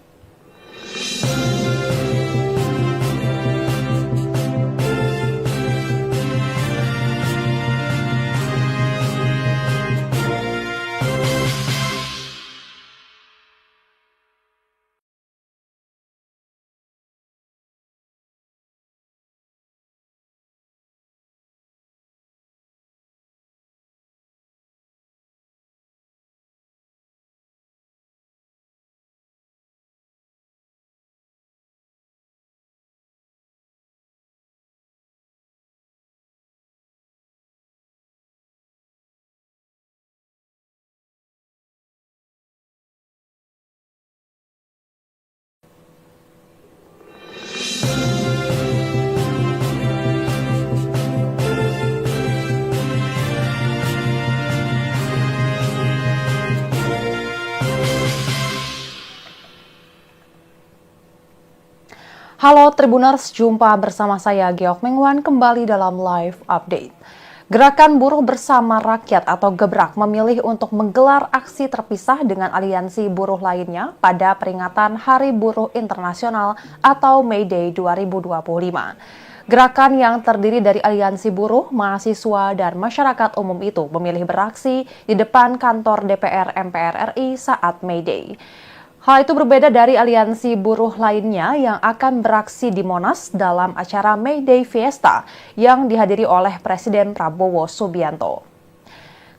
Halo Tribuners, jumpa bersama saya Geok Mengwan kembali dalam live update. Gerakan Buruh Bersama Rakyat atau Gebrak memilih untuk menggelar aksi terpisah dengan aliansi buruh lainnya pada peringatan Hari Buruh Internasional atau May Day 2025. Gerakan yang terdiri dari aliansi buruh, mahasiswa, dan masyarakat umum itu memilih beraksi di depan kantor DPR MPR RI saat May Day. Hal itu berbeda dari aliansi buruh lainnya yang akan beraksi di Monas dalam acara May Day Fiesta yang dihadiri oleh Presiden Prabowo Subianto.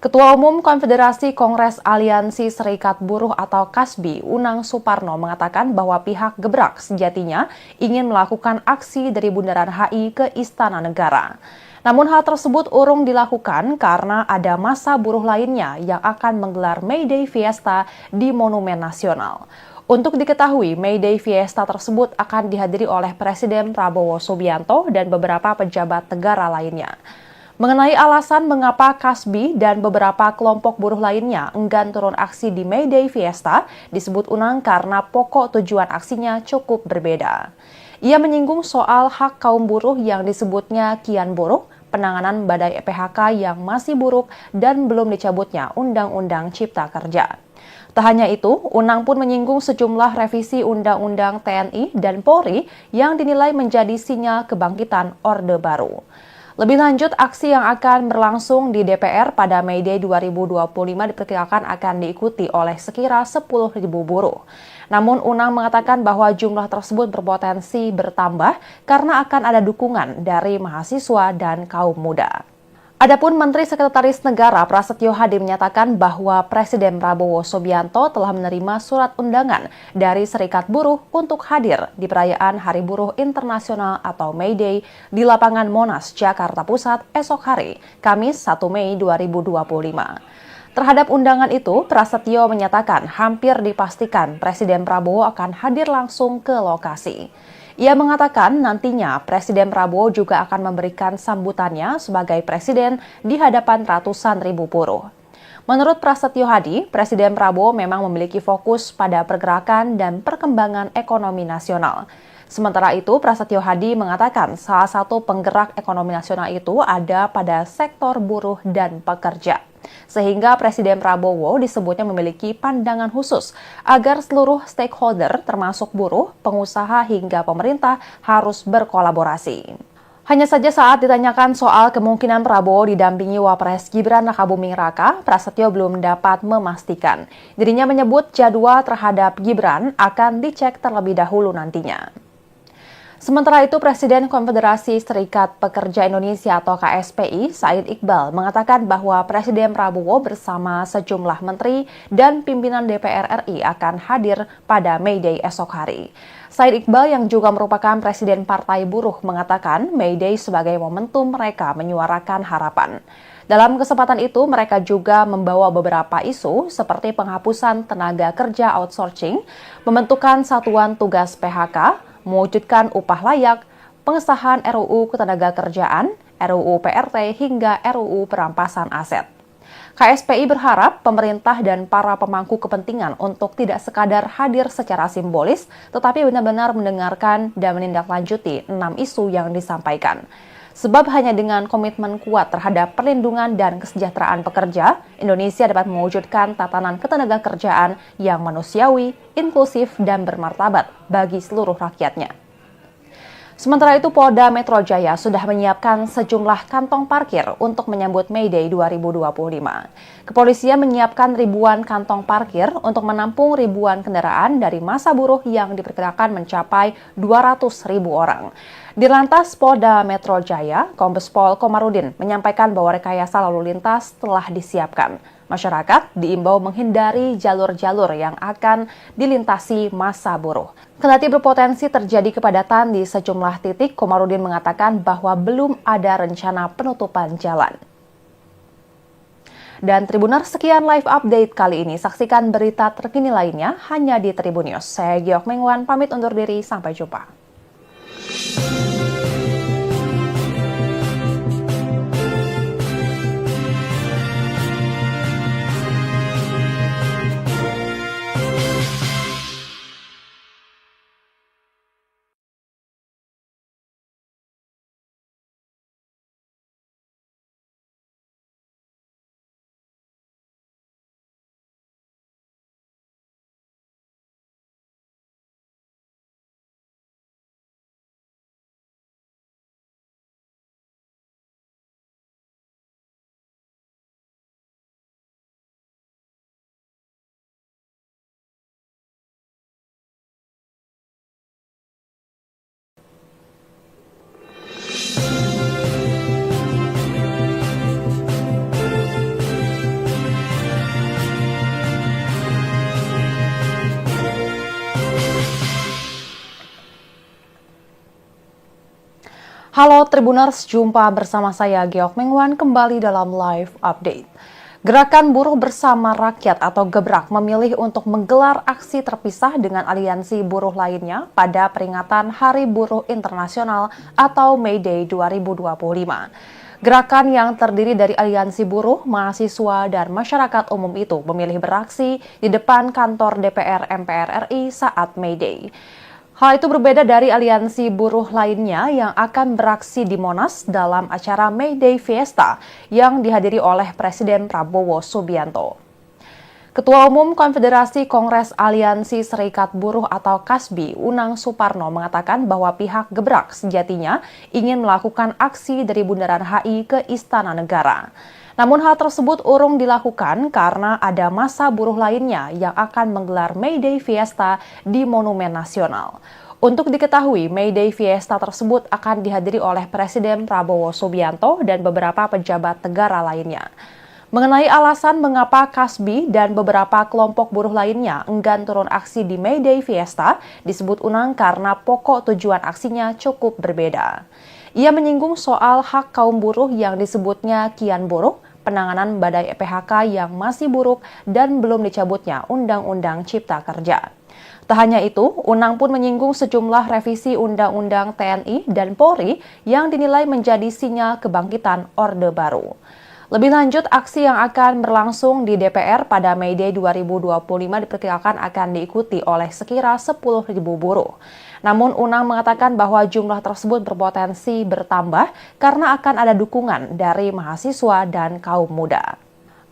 Ketua Umum Konfederasi Kongres Aliansi Serikat Buruh atau KASBI, Unang Suparno mengatakan bahwa pihak Gebrak sejatinya ingin melakukan aksi dari Bundaran HI ke Istana Negara. Namun hal tersebut urung dilakukan karena ada massa buruh lainnya yang akan menggelar May Day Fiesta di Monumen Nasional. Untuk diketahui, May Day Fiesta tersebut akan dihadiri oleh Presiden Prabowo Subianto dan beberapa pejabat negara lainnya. Mengenai alasan mengapa KASBI dan beberapa kelompok buruh lainnya enggan turun aksi di May Day Fiesta, disebut Unang karena pokok tujuan aksinya cukup berbeda. Ia menyinggung soal hak kaum buruh yang disebutnya kian buruk, penanganan badai PHK yang masih buruk, dan belum dicabutnya Undang-Undang Cipta Kerja. Tak hanya itu, Unang pun menyinggung sejumlah revisi Undang-Undang TNI dan Polri yang dinilai menjadi sinyal kebangkitan Orde Baru. Lebih lanjut, aksi yang akan berlangsung di DPR pada May Day 2025 diperkirakan akan diikuti oleh sekira 10.000 buruh. Namun Unang mengatakan bahwa jumlah tersebut berpotensi bertambah karena akan ada dukungan dari mahasiswa dan kaum muda. Adapun Menteri Sekretaris Negara Prasetyo Hadi menyatakan bahwa Presiden Prabowo Subianto telah menerima surat undangan dari Serikat Buruh untuk hadir di perayaan Hari Buruh Internasional atau May Day di lapangan Monas, Jakarta Pusat esok hari, Kamis 1 Mei 2025. Terhadap undangan itu, Prasetyo menyatakan hampir dipastikan Presiden Prabowo akan hadir langsung ke lokasi. Ia mengatakan nantinya Presiden Prabowo juga akan memberikan sambutannya sebagai presiden di hadapan ratusan ribu buruh. Menurut Prasetyo Hadi, Presiden Prabowo memang memiliki fokus pada pergerakan dan perkembangan ekonomi nasional. Sementara itu, Prasetyo Hadi mengatakan salah satu penggerak ekonomi nasional itu ada pada sektor buruh dan pekerja. Sehingga Presiden Prabowo disebutnya memiliki pandangan khusus agar seluruh stakeholder termasuk buruh, pengusaha hingga pemerintah harus berkolaborasi. Hanya saja saat ditanyakan soal kemungkinan Prabowo didampingi Wapres Gibran Rakabuming Raka, Prasetyo belum dapat memastikan. Dirinya menyebut jadwal terhadap Gibran akan dicek terlebih dahulu nantinya. Sementara itu, Presiden Konfederasi Serikat Pekerja Indonesia atau KSPI, Said Iqbal, mengatakan bahwa Presiden Prabowo bersama sejumlah menteri dan pimpinan DPR RI akan hadir pada May Day esok hari. Said Iqbal yang juga merupakan Presiden Partai Buruh mengatakan May Day sebagai momentum mereka menyuarakan harapan. Dalam kesempatan itu, mereka juga membawa beberapa isu seperti penghapusan tenaga kerja outsourcing, pembentukan satuan tugas PHK, mewujudkan upah layak, pengesahan RUU Ketenagakerjaan, RUU PRT, hingga RUU Perampasan Aset. KSPI berharap pemerintah dan para pemangku kepentingan untuk tidak sekadar hadir secara simbolis, tetapi benar-benar mendengarkan dan menindaklanjuti 6 isu yang disampaikan. Sebab hanya dengan komitmen kuat terhadap perlindungan dan kesejahteraan pekerja, Indonesia dapat mewujudkan tatanan ketenagakerjaan yang manusiawi, inklusif, dan bermartabat bagi seluruh rakyatnya. Sementara itu, Polda Metro Jaya sudah menyiapkan sejumlah kantong parkir untuk menyambut May Day 2025. Kepolisian menyiapkan ribuan kantong parkir untuk menampung ribuan kendaraan dari massa buruh yang diperkirakan mencapai 200.000 orang. Di Lantas Polda Metro Jaya, Kombes Pol Komarudin menyampaikan bahwa rekayasa lalu lintas telah disiapkan. Masyarakat diimbau menghindari jalur-jalur yang akan dilintasi massa buruh. Kendati berpotensi terjadi kepadatan di sejumlah titik, Komarudin mengatakan bahwa belum ada rencana penutupan jalan. Dan Tribuners, sekian live update kali ini. Saksikan berita terkini lainnya hanya di Tribun News. Saya Geok Mengwan, pamit undur diri. Sampai jumpa. Halo Tribuners, jumpa bersama saya Geok Mengwan kembali dalam live update. Gerakan Buruh Bersama Rakyat atau Gebrak memilih untuk menggelar aksi terpisah dengan aliansi buruh lainnya pada peringatan Hari Buruh Internasional atau May Day 2025. Gerakan yang terdiri dari aliansi buruh, mahasiswa, dan masyarakat umum itu memilih beraksi di depan kantor DPR MPR RI saat May Day. Hal itu berbeda dari aliansi buruh lainnya yang akan beraksi di Monas dalam acara May Day Fiesta yang dihadiri oleh Presiden Prabowo Subianto. Ketua Umum Konfederasi Kongres Aliansi Serikat Buruh atau KASBI, Unang Suparno mengatakan bahwa pihak Gebrak sejatinya ingin melakukan aksi dari Bundaran HI ke Istana Negara. Namun hal tersebut urung dilakukan karena ada massa buruh lainnya yang akan menggelar May Day Fiesta di Monumen Nasional. Untuk diketahui, May Day Fiesta tersebut akan dihadiri oleh Presiden Prabowo Subianto dan beberapa pejabat negara lainnya. Mengenai alasan mengapa KASBI dan beberapa kelompok buruh lainnya enggan turun aksi di May Day Fiesta, disebut Unang karena pokok tujuan aksinya cukup berbeda. Ia menyinggung soal hak kaum buruh yang disebutnya kian buruk, penanganan badai PHK yang masih buruk, dan belum dicabutnya Undang-Undang Cipta Kerja. Tak hanya itu, Unang pun menyinggung sejumlah revisi Undang-Undang TNI dan Polri yang dinilai menjadi sinyal kebangkitan Orde Baru. Lebih lanjut, aksi yang akan berlangsung di DPR pada May Day 2025 diperkirakan akan diikuti oleh sekira 10.000 buruh. Namun Unang mengatakan bahwa jumlah tersebut berpotensi bertambah karena akan ada dukungan dari mahasiswa dan kaum muda.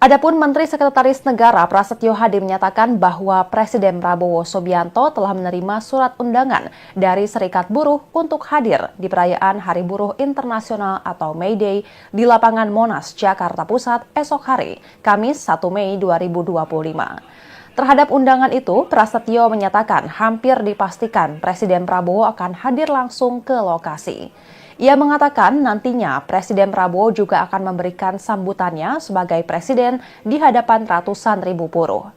Adapun Menteri Sekretaris Negara Prasetyo Hadi menyatakan bahwa Presiden Prabowo Subianto telah menerima surat undangan dari Serikat Buruh untuk hadir di perayaan Hari Buruh Internasional atau May Day di lapangan Monas, Jakarta Pusat esok hari, Kamis 1 Mei 2025. Terhadap undangan itu, Prasetyo menyatakan hampir dipastikan Presiden Prabowo akan hadir langsung ke lokasi. Ia mengatakan nantinya Presiden Prabowo juga akan memberikan sambutannya sebagai presiden di hadapan ratusan ribu buruh.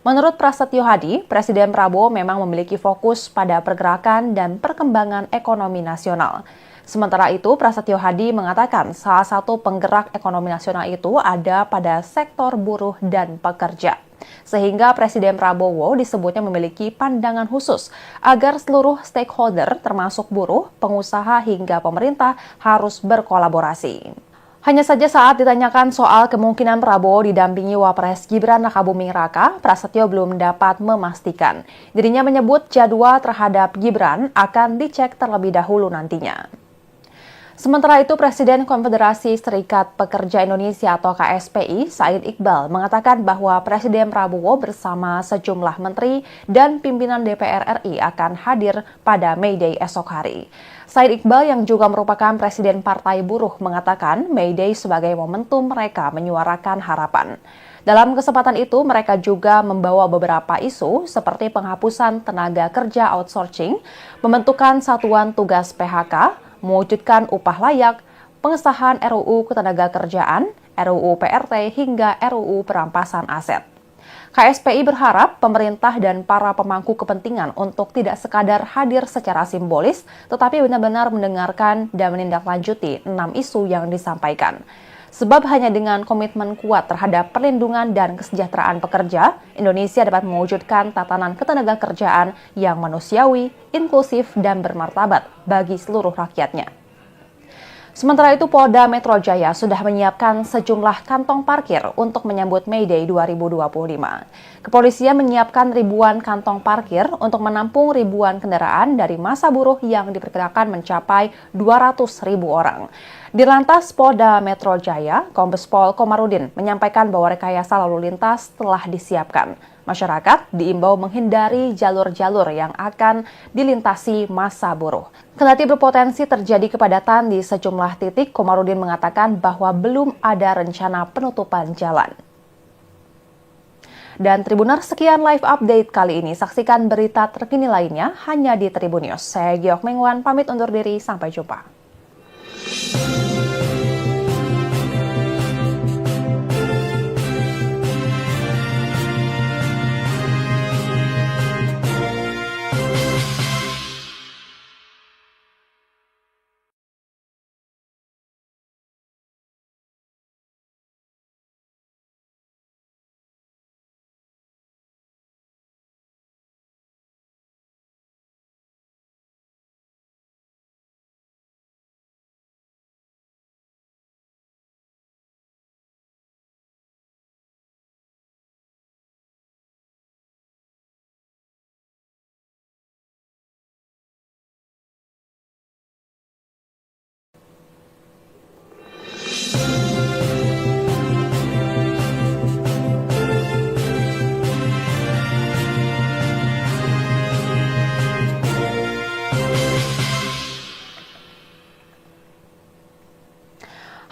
Menurut Prasetyo Hadi, Presiden Prabowo memang memiliki fokus pada pergerakan dan perkembangan ekonomi nasional. Sementara itu, Prasetyo Hadi mengatakan salah satu penggerak ekonomi nasional itu ada pada sektor buruh dan pekerja. Sehingga Presiden Prabowo disebutnya memiliki pandangan khusus agar seluruh stakeholder termasuk buruh, pengusaha hingga pemerintah harus berkolaborasi. Hanya saja saat ditanyakan soal kemungkinan Prabowo didampingi Wapres Gibran Rakabuming Raka, Prasetyo belum dapat memastikan. Dirinya menyebut jadwal terhadap Gibran akan dicek terlebih dahulu nantinya. Sementara itu, Presiden Konfederasi Serikat Pekerja Indonesia atau KSPI, Said Iqbal, mengatakan bahwa Presiden Prabowo bersama sejumlah menteri dan pimpinan DPR RI akan hadir pada May Day esok hari. Said Iqbal yang juga merupakan Presiden Partai Buruh mengatakan May Day sebagai momentum mereka menyuarakan harapan. Dalam kesempatan itu, mereka juga membawa beberapa isu seperti penghapusan tenaga kerja outsourcing, pembentukan satuan tugas PHK, mewujudkan upah layak, pengesahan RUU Ketenagakerjaan, RUU PRT, hingga RUU Perampasan Aset. KSPI berharap pemerintah dan para pemangku kepentingan untuk tidak sekadar hadir secara simbolis, tetapi benar-benar mendengarkan dan menindaklanjuti 6 isu yang disampaikan. Sebab hanya dengan komitmen kuat terhadap perlindungan dan kesejahteraan pekerja, Indonesia dapat mewujudkan tatanan ketenagakerjaan yang manusiawi, inklusif, dan bermartabat bagi seluruh rakyatnya. Sementara itu, Polda Metro Jaya sudah menyiapkan sejumlah kantong parkir untuk menyambut May Day 2025. Kepolisian menyiapkan ribuan kantong parkir untuk menampung ribuan kendaraan dari massa buruh yang diperkirakan mencapai 200.000 orang. Dirlantas Polda Metro Jaya, Kombes Pol Komarudin menyampaikan bahwa rekayasa lalu lintas telah disiapkan. Masyarakat diimbau menghindari jalur-jalur yang akan dilintasi massa buruh. Kendati berpotensi terjadi kepadatan di sejumlah titik, Komarudin mengatakan bahwa belum ada rencana penutupan jalan. Dan Tribuners, sekian live update kali ini. Saksikan berita terkini lainnya hanya di Tribun News. Saya Geok Mengwan, pamit undur diri. Sampai jumpa.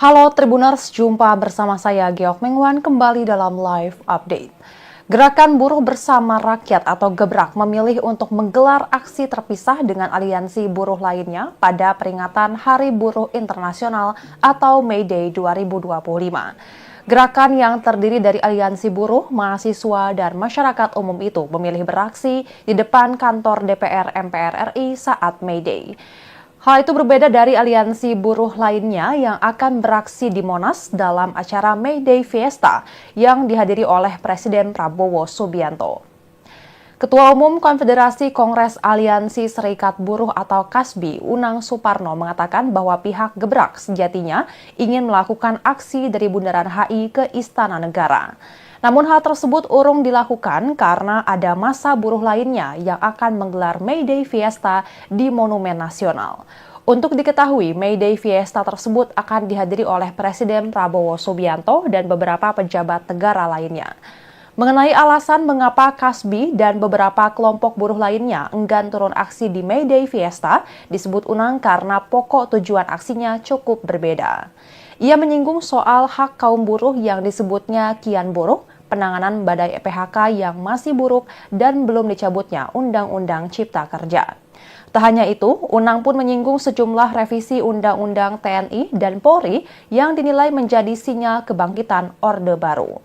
Halo Tribuners, jumpa bersama saya Geok Mengwan kembali dalam live update. Gerakan Buruh Bersama Rakyat atau Gebrak memilih untuk menggelar aksi terpisah dengan aliansi buruh lainnya pada peringatan Hari Buruh Internasional atau May Day 2025. Gerakan yang terdiri dari aliansi buruh, mahasiswa, dan masyarakat umum itu memilih beraksi di depan kantor DPR MPR RI saat May Day. Hal itu berbeda dari aliansi buruh lainnya yang akan beraksi di Monas dalam acara May Day Fiesta yang dihadiri oleh Presiden Prabowo Subianto. Ketua Umum Konfederasi Kongres Aliansi Serikat Buruh atau KASBI, Unang Suparno mengatakan bahwa pihak Gebrak sejatinya ingin melakukan aksi dari Bundaran HI ke Istana Negara. Namun hal tersebut urung dilakukan karena ada massa buruh lainnya yang akan menggelar May Day Fiesta di Monumen Nasional. Untuk diketahui, May Day Fiesta tersebut akan dihadiri oleh Presiden Prabowo Subianto dan beberapa pejabat negara lainnya. Mengenai alasan mengapa KASBI dan beberapa kelompok buruh lainnya enggan turun aksi di May Day Fiesta, disebut Unang karena pokok tujuan aksinya cukup berbeda. Ia menyinggung soal hak kaum buruh yang disebutnya kian buruk, penanganan badai PHK yang masih buruk, dan belum dicabutnya Undang-Undang Cipta Kerja. Tak hanya itu, Unang pun menyinggung sejumlah revisi Undang-Undang TNI dan Polri yang dinilai menjadi sinyal kebangkitan Orde Baru.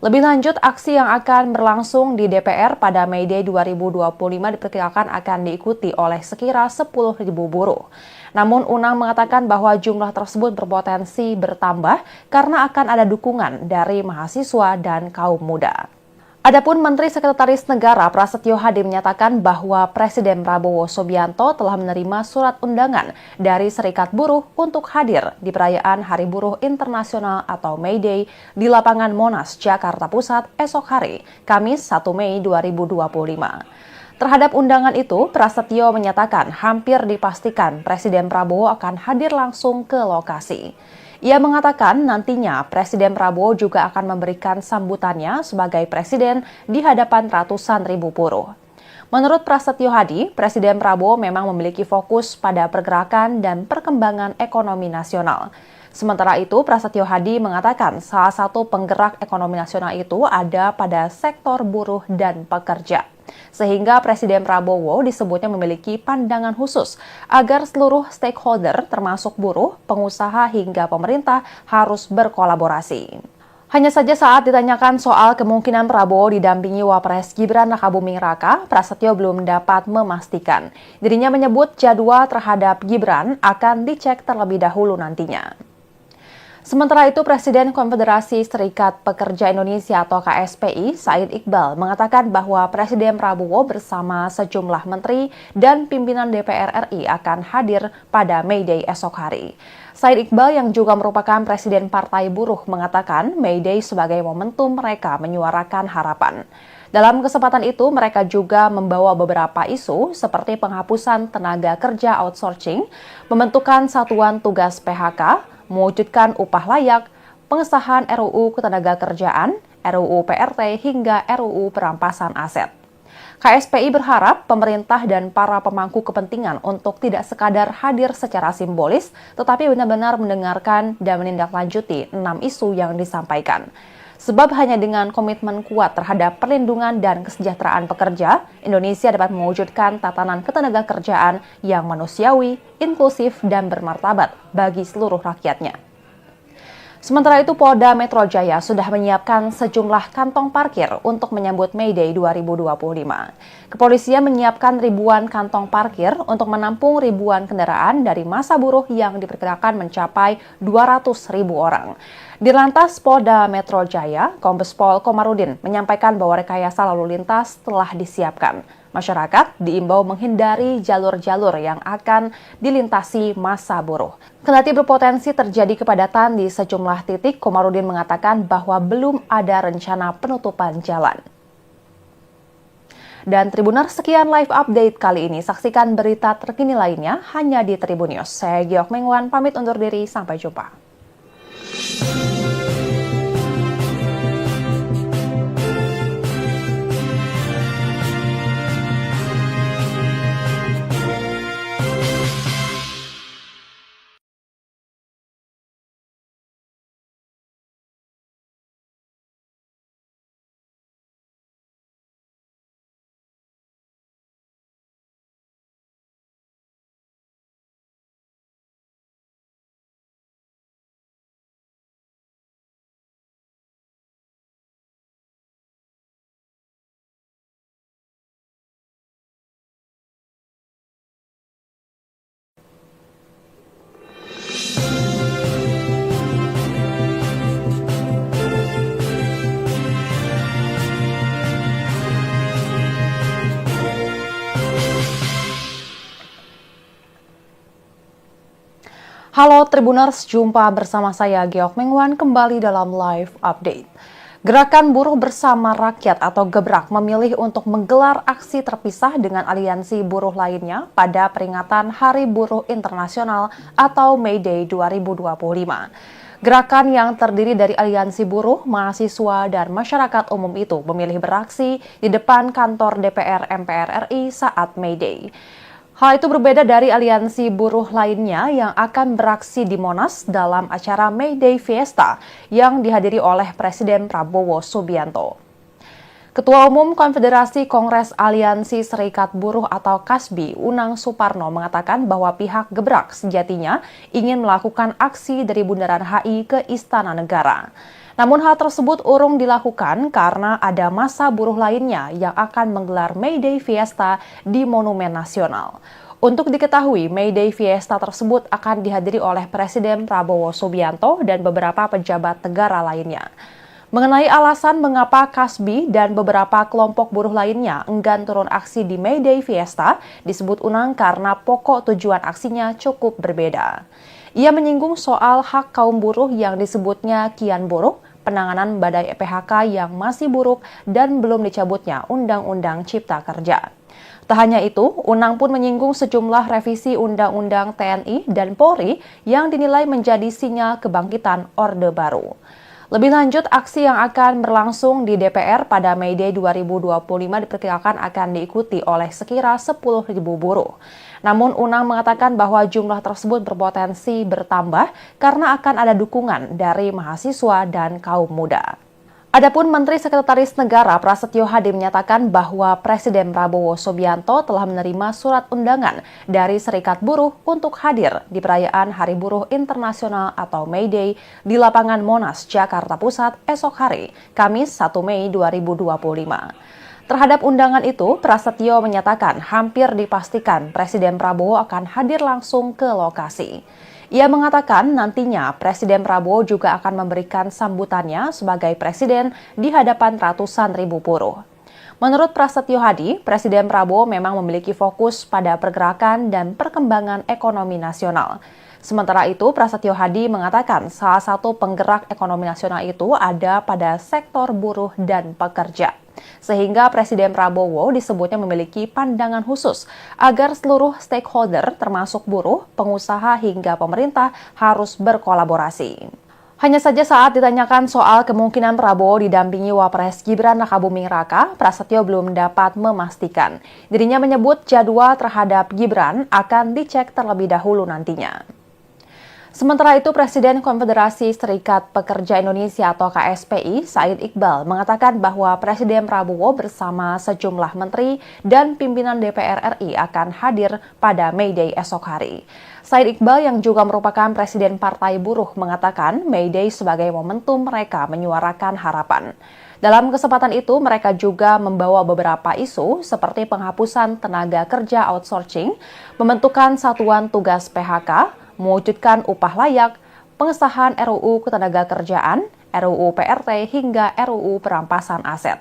Lebih lanjut, aksi yang akan berlangsung di DPR pada May Day 2025 diperkirakan akan diikuti oleh sekira 10.000 buruh. Namun Unang mengatakan bahwa jumlah tersebut berpotensi bertambah karena akan ada dukungan dari mahasiswa dan kaum muda. Adapun Menteri Sekretaris Negara Prasetyo Hadi menyatakan bahwa Presiden Prabowo Subianto telah menerima surat undangan dari Serikat Buruh untuk hadir di perayaan Hari Buruh Internasional atau May Day di lapangan Monas, Jakarta Pusat esok hari, Kamis 1 Mei 2025. Terhadap undangan itu, Prasetyo menyatakan hampir dipastikan Presiden Prabowo akan hadir langsung ke lokasi. Ia mengatakan nantinya Presiden Prabowo juga akan memberikan sambutannya sebagai presiden di hadapan ratusan ribu buruh. Menurut Prasetyo Hadi, Presiden Prabowo memang memiliki fokus pada pergerakan dan perkembangan ekonomi nasional. Sementara itu, Prasetyo Hadi mengatakan salah satu penggerak ekonomi nasional itu ada pada sektor buruh dan pekerja. Sehingga Presiden Prabowo disebutnya memiliki pandangan khusus agar seluruh stakeholder termasuk buruh, pengusaha hingga pemerintah harus berkolaborasi. Hanya saja saat ditanyakan soal kemungkinan Prabowo didampingi Wapres Gibran Rakabuming Raka, Prasetyo belum dapat memastikan. Dirinya menyebut jadwal terhadap Gibran akan dicek terlebih dahulu nantinya. Sementara itu, Presiden Konfederasi Serikat Pekerja Indonesia atau KSPI, Said Iqbal, mengatakan bahwa Presiden Prabowo bersama sejumlah menteri dan pimpinan DPR RI akan hadir pada May Day esok hari. Said Iqbal yang juga merupakan Presiden Partai Buruh mengatakan May Day sebagai momentum mereka menyuarakan harapan. Dalam kesempatan itu, mereka juga membawa beberapa isu seperti penghapusan tenaga kerja outsourcing, pembentukan satuan tugas PHK, mewujudkan upah layak, pengesahan RUU Ketenagakerjaan, RUU PRT, hingga RUU Perampasan Aset. KSPI berharap pemerintah dan para pemangku kepentingan untuk tidak sekadar hadir secara simbolis, tetapi benar-benar mendengarkan dan menindaklanjuti 6 isu yang disampaikan. Sebab hanya dengan komitmen kuat terhadap perlindungan dan kesejahteraan pekerja, Indonesia dapat mewujudkan tatanan ketenagakerjaan yang manusiawi, inklusif, dan bermartabat bagi seluruh rakyatnya. Sementara itu, Polda Metro Jaya sudah menyiapkan sejumlah kantong parkir untuk menyambut May Day 2025. Kepolisian menyiapkan ribuan kantong parkir untuk menampung ribuan kendaraan dari massa buruh yang diperkirakan mencapai 200.000 orang. Dirlantas Polda Metro Jaya, Kombes Pol Komarudin menyampaikan bahwa rekayasa lalu lintas telah disiapkan. Masyarakat diimbau menghindari jalur-jalur yang akan dilintasi massa buruh. Kendati berpotensi terjadi kepadatan di sejumlah titik, Komarudin mengatakan bahwa belum ada rencana penutupan jalan. Dan Tribuners, sekian live update kali ini. Saksikan berita terkini lainnya hanya di Tribun News. Saya Geok Mengwan, pamit undur diri. Sampai jumpa. Halo Tribuners, jumpa bersama saya Geok Mengwan kembali dalam live update. Gerakan Buruh Bersama Rakyat atau Gebrak memilih untuk menggelar aksi terpisah dengan aliansi buruh lainnya pada peringatan Hari Buruh Internasional atau May Day 2025. Gerakan yang terdiri dari aliansi buruh, mahasiswa, dan masyarakat umum itu memilih beraksi di depan kantor DPR MPR RI saat May Day. Hal itu berbeda dari aliansi buruh lainnya yang akan beraksi di Monas dalam acara May Day Fiesta yang dihadiri oleh Presiden Prabowo Subianto. Ketua Umum Konfederasi Kongres Aliansi Serikat Buruh atau KASBI, Unang Suparno mengatakan bahwa pihak Gebrak sejatinya ingin melakukan aksi dari Bundaran HI ke Istana Negara. Namun hal tersebut urung dilakukan karena ada massa buruh lainnya yang akan menggelar May Day Fiesta di Monumen Nasional. Untuk diketahui, May Day Fiesta tersebut akan dihadiri oleh Presiden Prabowo Subianto dan beberapa pejabat negara lainnya. Mengenai alasan mengapa KASBI dan beberapa kelompok buruh lainnya enggan turun aksi di May Day Fiesta, disebut Unang karena pokok tujuan aksinya cukup berbeda. Ia menyinggung soal hak kaum buruh yang disebutnya kian buruk, penanganan badai PHK yang masih buruk, dan belum dicabutnya Undang-Undang Cipta Kerja. Tak hanya itu, Unang pun menyinggung sejumlah revisi Undang-Undang TNI dan Polri yang dinilai menjadi sinyal kebangkitan Orde Baru. Lebih lanjut, aksi yang akan berlangsung di DPR pada May Day 2025 diperkirakan akan diikuti oleh sekira 10.000 buruh. Namun Unang mengatakan bahwa jumlah tersebut berpotensi bertambah karena akan ada dukungan dari mahasiswa dan kaum muda. Adapun Menteri Sekretaris Negara Prasetyo Hadi menyatakan bahwa Presiden Prabowo Subianto telah menerima surat undangan dari Serikat Buruh untuk hadir di perayaan Hari Buruh Internasional atau May Day di lapangan Monas, Jakarta Pusat esok hari, Kamis 1 Mei 2025. Terhadap undangan itu, Prasetyo menyatakan hampir dipastikan Presiden Prabowo akan hadir langsung ke lokasi. Ia mengatakan nantinya Presiden Prabowo juga akan memberikan sambutannya sebagai presiden di hadapan ratusan ribu buruh. Menurut Prasetyo Hadi, Presiden Prabowo memang memiliki fokus pada pergerakan dan perkembangan ekonomi nasional. Sementara itu, Prasetyo Hadi mengatakan salah satu penggerak ekonomi nasional itu ada pada sektor buruh dan pekerja. Sehingga Presiden Prabowo disebutnya memiliki pandangan khusus agar seluruh stakeholder termasuk buruh, pengusaha hingga pemerintah harus berkolaborasi. Hanya saja saat ditanyakan soal kemungkinan Prabowo didampingi Wapres Gibran Rakabuming Raka, Prasetyo belum dapat memastikan. Dirinya menyebut jadwal terhadap Gibran akan dicek terlebih dahulu nantinya. Sementara itu, Presiden Konfederasi Serikat Pekerja Indonesia atau KSPI, Said Iqbal, mengatakan bahwa Presiden Prabowo bersama sejumlah menteri dan pimpinan DPR RI akan hadir pada May Day esok hari. Said Iqbal yang juga merupakan Presiden Partai Buruh mengatakan May Day sebagai momentum mereka menyuarakan harapan. Dalam kesempatan itu, mereka juga membawa beberapa isu seperti penghapusan tenaga kerja outsourcing, pembentukan satuan tugas PHK, mewujudkan upah layak, pengesahan RUU Ketenagakerjaan, RUU PRT, hingga RUU Perampasan Aset.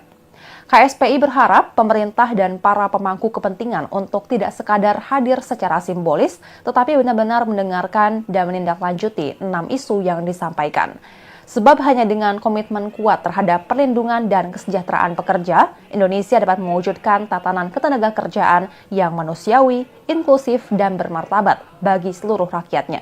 KSPI berharap pemerintah dan para pemangku kepentingan untuk tidak sekadar hadir secara simbolis, tetapi benar-benar mendengarkan dan menindaklanjuti 6 isu yang disampaikan. Sebab hanya dengan komitmen kuat terhadap perlindungan dan kesejahteraan pekerja, Indonesia dapat mewujudkan tatanan ketenagakerjaan yang manusiawi, inklusif, dan bermartabat bagi seluruh rakyatnya.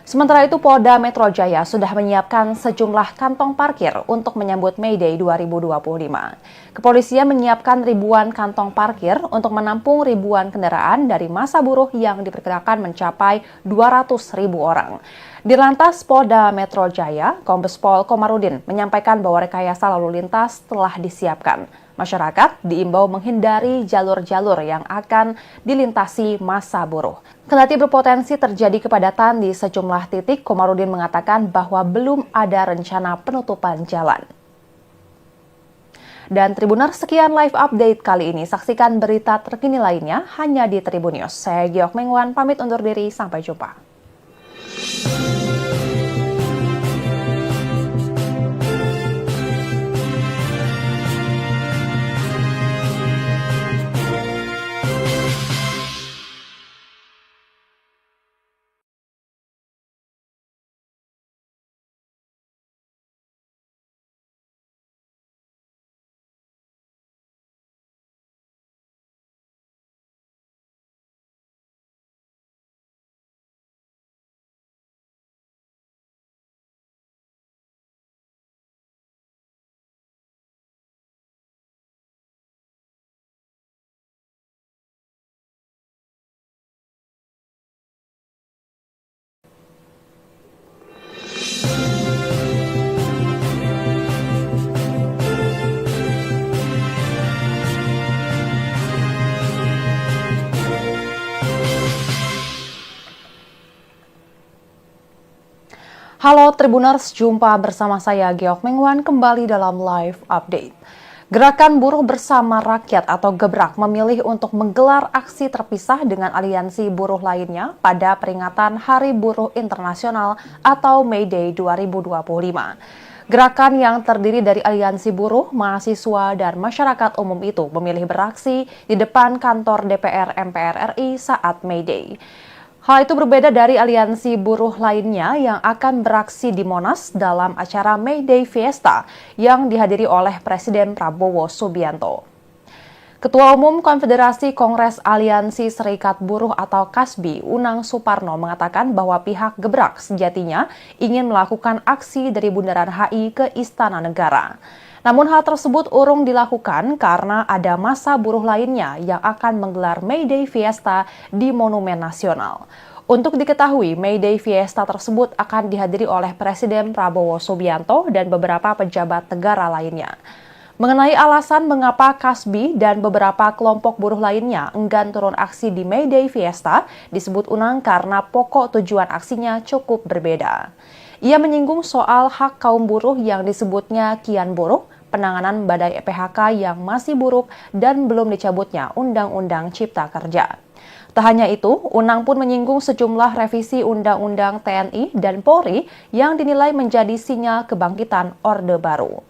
Sementara itu, Polda Metro Jaya sudah menyiapkan sejumlah kantong parkir untuk menyambut May Day 2025. Kepolisian menyiapkan ribuan kantong parkir untuk menampung ribuan kendaraan dari massa buruh yang diperkirakan mencapai 200.000 orang. Dirlantas Polda Metro Jaya, Kombes Pol Komarudin menyampaikan bahwa rekayasa lalu lintas telah disiapkan. Masyarakat diimbau menghindari jalur-jalur yang akan dilintasi massa buruh. Kendati berpotensi terjadi kepadatan di sejumlah titik, Komarudin mengatakan bahwa belum ada rencana penutupan jalan. Dan Tribuners, sekian live update kali ini. Saksikan berita terkini lainnya hanya di Tribun News. Saya Geok Mengwan, pamit undur diri. Sampai jumpa. Halo Tribuners, jumpa bersama saya Geok Mengwan kembali dalam live update. Gerakan Buruh Bersama Rakyat atau Gebrak memilih untuk menggelar aksi terpisah dengan aliansi buruh lainnya pada peringatan Hari Buruh Internasional atau May Day 2025. Gerakan yang terdiri dari aliansi buruh, mahasiswa, dan masyarakat umum itu memilih beraksi di depan kantor DPR MPR RI saat May Day. Hal itu berbeda dari aliansi buruh lainnya yang akan beraksi di Monas dalam acara May Day Fiesta yang dihadiri oleh Presiden Prabowo Subianto. Ketua Umum Konfederasi Kongres Aliansi Serikat Buruh atau KASBI, Unang Suparno mengatakan bahwa pihak Gebrak sejatinya ingin melakukan aksi dari Bundaran HI ke Istana Negara. Namun hal tersebut urung dilakukan karena ada massa buruh lainnya yang akan menggelar May Day Fiesta di Monumen Nasional. Untuk diketahui, May Day Fiesta tersebut akan dihadiri oleh Presiden Prabowo Subianto dan beberapa pejabat negara lainnya. Mengenai alasan mengapa KASBI dan beberapa kelompok buruh lainnya enggan turun aksi di May Day Fiesta, disebut Unang karena pokok tujuan aksinya cukup berbeda. Ia menyinggung soal hak kaum buruh yang disebutnya kian buruk, penanganan badai PHK yang masih buruk, dan belum dicabutnya Undang-Undang Cipta Kerja. Tak hanya itu, Unang pun menyinggung sejumlah revisi Undang-Undang TNI dan Polri yang dinilai menjadi sinyal kebangkitan Orde Baru.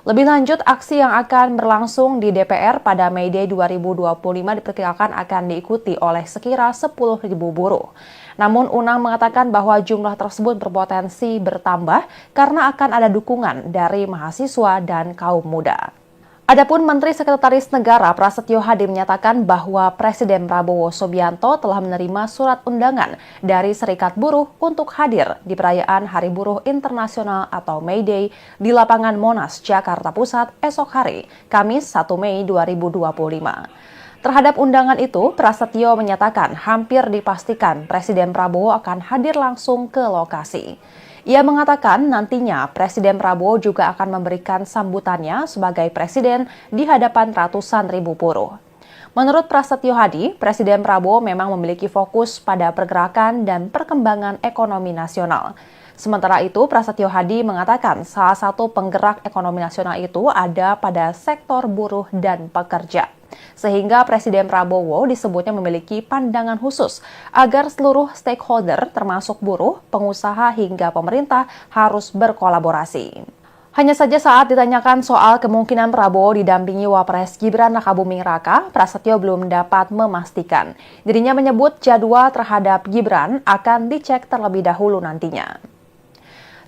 Lebih lanjut, aksi yang akan berlangsung di DPR pada May Day 2025 diperkirakan akan diikuti oleh sekira 10.000 buruh. Namun Unang mengatakan bahwa jumlah tersebut berpotensi bertambah karena akan ada dukungan dari mahasiswa dan kaum muda. Adapun Menteri Sekretaris Negara Prasetyo Hadi menyatakan bahwa Presiden Prabowo Subianto telah menerima surat undangan dari Serikat Buruh untuk hadir di perayaan Hari Buruh Internasional atau May Day di lapangan Monas, Jakarta Pusat esok hari, Kamis 1 Mei 2025. Terhadap undangan itu, Prasetyo menyatakan hampir dipastikan Presiden Prabowo akan hadir langsung ke lokasi. Ia mengatakan nantinya Presiden Prabowo juga akan memberikan sambutannya sebagai presiden di hadapan ratusan ribu buruh. Menurut Prasetyo Hadi, Presiden Prabowo memang memiliki fokus pada pergerakan dan perkembangan ekonomi nasional. Sementara itu, Prasetyo Hadi mengatakan salah satu penggerak ekonomi nasional itu ada pada sektor buruh dan pekerja. Sehingga Presiden Prabowo disebutnya memiliki pandangan khusus agar seluruh stakeholder termasuk buruh, pengusaha hingga pemerintah harus berkolaborasi. Hanya saja saat ditanyakan soal kemungkinan Prabowo didampingi Wapres Gibran Rakabuming Raka, Prasetyo belum dapat memastikan. Dirinya menyebut jadwal terhadap Gibran akan dicek terlebih dahulu nantinya.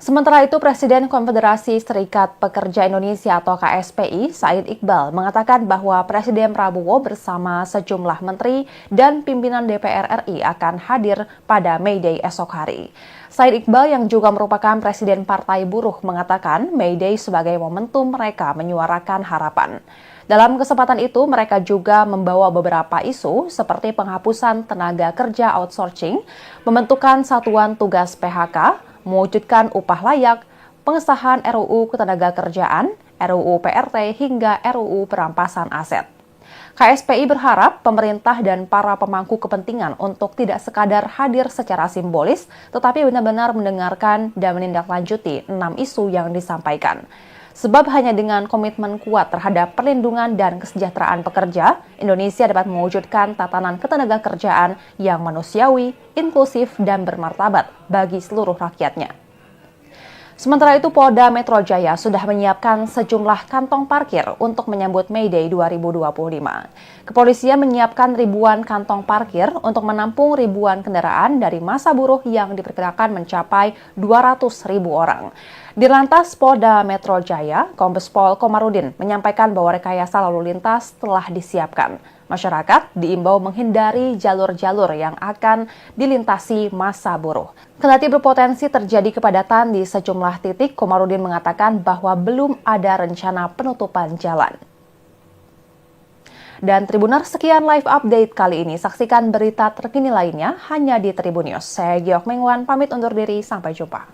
Sementara itu, Presiden Konfederasi Serikat Pekerja Indonesia atau KSPI, Said Iqbal, mengatakan bahwa Presiden Prabowo bersama sejumlah menteri dan pimpinan DPR RI akan hadir pada May Day esok hari. Said Iqbal yang juga merupakan Presiden Partai Buruh mengatakan May Day sebagai momentum mereka menyuarakan harapan. Dalam kesempatan itu, mereka juga membawa beberapa isu seperti penghapusan tenaga kerja outsourcing, pembentukan satuan tugas PHK, mewujudkan upah layak, pengesahan RUU Ketenagakerjaan, RUU PRT, hingga RUU Perampasan Aset. KSPI berharap pemerintah dan para pemangku kepentingan untuk tidak sekadar hadir secara simbolis, tetapi benar-benar mendengarkan dan menindaklanjuti 6 isu yang disampaikan. Sebab hanya dengan komitmen kuat terhadap perlindungan dan kesejahteraan pekerja, Indonesia dapat mewujudkan tatanan ketenagakerjaan yang manusiawi, inklusif, dan bermartabat bagi seluruh rakyatnya. Sementara itu, Polda Metro Jaya sudah menyiapkan sejumlah kantong parkir untuk menyambut May Day 2025. Kepolisian menyiapkan ribuan kantong parkir untuk menampung ribuan kendaraan dari massa buruh yang diperkirakan mencapai 200.000 orang. Dirlantas Polda Metro Jaya, Kombes Pol Komarudin menyampaikan bahwa rekayasa lalu lintas telah disiapkan. Masyarakat diimbau menghindari jalur-jalur yang akan dilintasi massa buruh. Kendati berpotensi terjadi kepadatan di sejumlah titik, Komarudin mengatakan bahwa belum ada rencana penutupan jalan. Dan Tribuners, sekian live update kali ini. Saksikan berita terkini lainnya hanya di Tribun News. Saya Geok Mengwan, pamit undur diri. Sampai jumpa.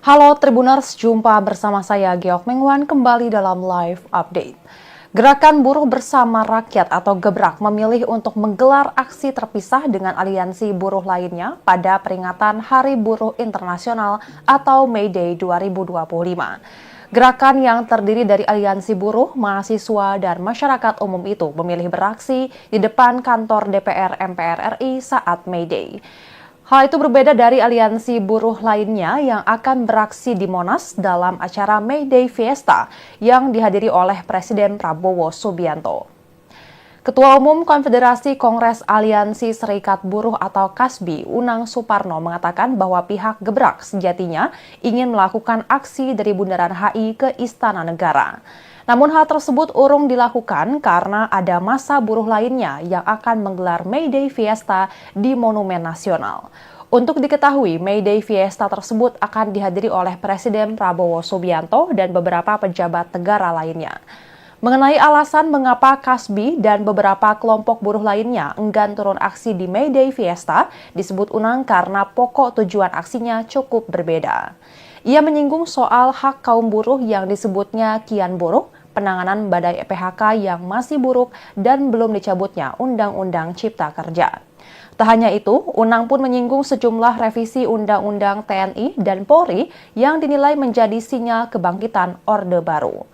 Halo Tribuners, jumpa bersama saya Geok Mengwan kembali dalam live update. Gerakan Buruh Bersama Rakyat atau Gebrak memilih untuk menggelar aksi terpisah dengan aliansi buruh lainnya pada peringatan Hari Buruh Internasional atau May Day 2025. Gerakan yang terdiri dari aliansi buruh, mahasiswa, dan masyarakat umum itu memilih beraksi di depan kantor DPR MPR RI saat May Day. Hal itu berbeda dari aliansi buruh lainnya yang akan beraksi di Monas dalam acara May Day Fiesta yang dihadiri oleh Presiden Prabowo Subianto. Ketua Umum Konfederasi Kongres Aliansi Serikat Buruh atau KASBI, Unang Suparno mengatakan bahwa pihak Gebrak sejatinya ingin melakukan aksi dari Bundaran HI ke Istana Negara. Namun hal tersebut urung dilakukan karena ada massa buruh lainnya yang akan menggelar May Day Fiesta di Monumen Nasional. Untuk diketahui, May Day Fiesta tersebut akan dihadiri oleh Presiden Prabowo Subianto dan beberapa pejabat negara lainnya. Mengenai alasan mengapa KASBI dan beberapa kelompok buruh lainnya enggan turun aksi di May Day Fiesta, disebut Unang karena pokok tujuan aksinya cukup berbeda. Ia menyinggung soal hak kaum buruh yang disebutnya kian buruk, penanganan badai PHK yang masih buruk, dan belum dicabutnya Undang-Undang Cipta Kerja. Tak hanya itu, Unang pun menyinggung sejumlah revisi Undang-Undang TNI dan Polri yang dinilai menjadi sinyal kebangkitan Orde Baru.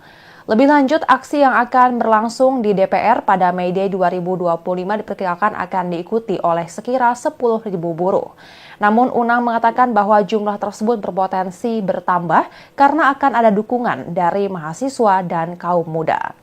Lebih lanjut, aksi yang akan berlangsung di DPR pada May Day 2025 diperkirakan akan diikuti oleh sekira 10.000 buruh. Namun Unang mengatakan bahwa jumlah tersebut berpotensi bertambah karena akan ada dukungan dari mahasiswa dan kaum muda.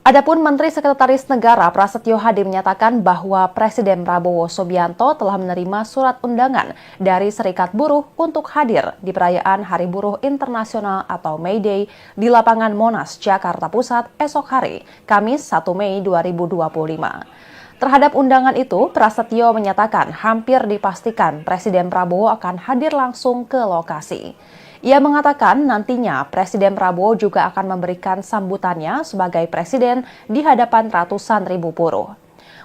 Adapun Menteri Sekretaris Negara Prasetyo Hadi menyatakan bahwa Presiden Prabowo Subianto telah menerima surat undangan dari Serikat Buruh untuk hadir di perayaan Hari Buruh Internasional atau May Day di lapangan Monas, Jakarta Pusat esok hari, Kamis 1 Mei 2025. Terhadap undangan itu, Prasetyo menyatakan hampir dipastikan Presiden Prabowo akan hadir langsung ke lokasi. Ia mengatakan nantinya Presiden Prabowo juga akan memberikan sambutannya sebagai presiden di hadapan ratusan ribu buruh.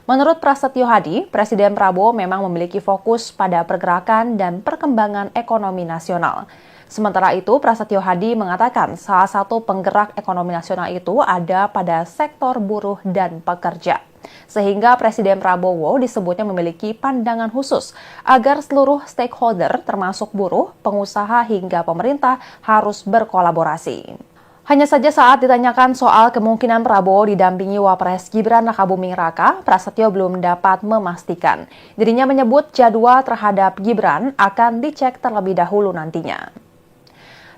Menurut Prasetyo Hadi, Presiden Prabowo memang memiliki fokus pada pergerakan dan perkembangan ekonomi nasional. Sementara itu, Prasetyo Hadi mengatakan salah satu penggerak ekonomi nasional itu ada pada sektor buruh dan pekerja. Sehingga Presiden Prabowo disebutnya memiliki pandangan khusus agar seluruh stakeholder termasuk buruh, pengusaha hingga pemerintah harus berkolaborasi. Hanya saja saat ditanyakan soal kemungkinan Prabowo didampingi Wapres Gibran Rakabuming Raka, Prasetyo belum dapat memastikan. Dirinya menyebut jadwal terhadap Gibran akan dicek terlebih dahulu nantinya.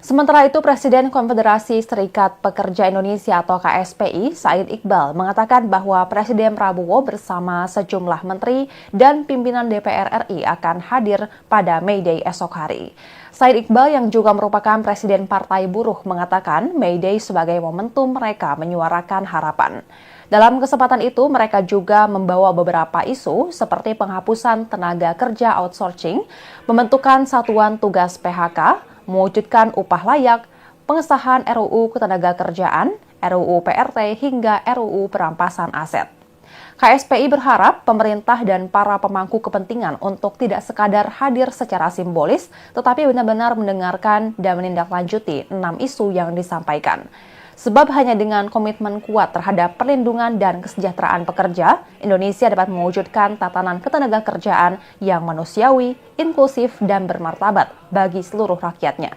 Sementara itu, Presiden Konfederasi Serikat Pekerja Indonesia atau KSPI, Said Iqbal, mengatakan bahwa Presiden Prabowo bersama sejumlah menteri dan pimpinan DPR RI akan hadir pada May Day esok hari. Said Iqbal yang juga merupakan Presiden Partai Buruh mengatakan May Day sebagai momentum mereka menyuarakan harapan. Dalam kesempatan itu, mereka juga membawa beberapa isu seperti penghapusan tenaga kerja outsourcing, pembentukan satuan tugas PHK, mewujudkan upah layak, pengesahan RUU Ketenagakerjaan, RUU PRT, hingga RUU Perampasan Aset. KSPI berharap pemerintah dan para pemangku kepentingan untuk tidak sekadar hadir secara simbolis, tetapi benar-benar mendengarkan dan menindaklanjuti 6 isu yang disampaikan. Sebab hanya dengan komitmen kuat terhadap perlindungan dan kesejahteraan pekerja, Indonesia dapat mewujudkan tatanan ketenagakerjaan yang manusiawi, inklusif, dan bermartabat bagi seluruh rakyatnya.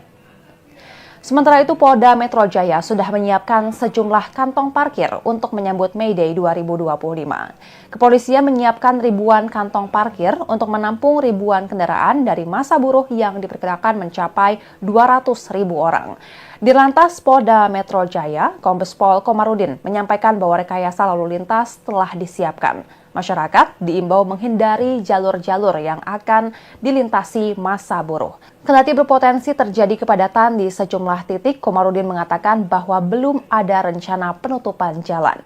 Sementara itu, Polda Metro Jaya sudah menyiapkan sejumlah kantong parkir untuk menyambut May Day 2025. Kepolisian menyiapkan ribuan kantong parkir untuk menampung ribuan kendaraan dari massa buruh yang diperkirakan mencapai 200.000 orang. Di Lantas Polda Metro Jaya, Kombes Pol Komarudin menyampaikan bahwa rekayasa lalu lintas telah disiapkan. Masyarakat diimbau menghindari jalur-jalur yang akan dilintasi massa buruh. Kendati berpotensi terjadi kepadatan di sejumlah titik, Komarudin mengatakan bahwa belum ada rencana penutupan jalan.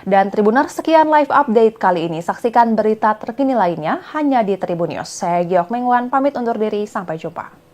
Dan Tribuners, sekian live update kali ini. Saksikan berita terkini lainnya hanya di Tribun News. Saya Geok Mengwan, pamit undur diri. Sampai jumpa.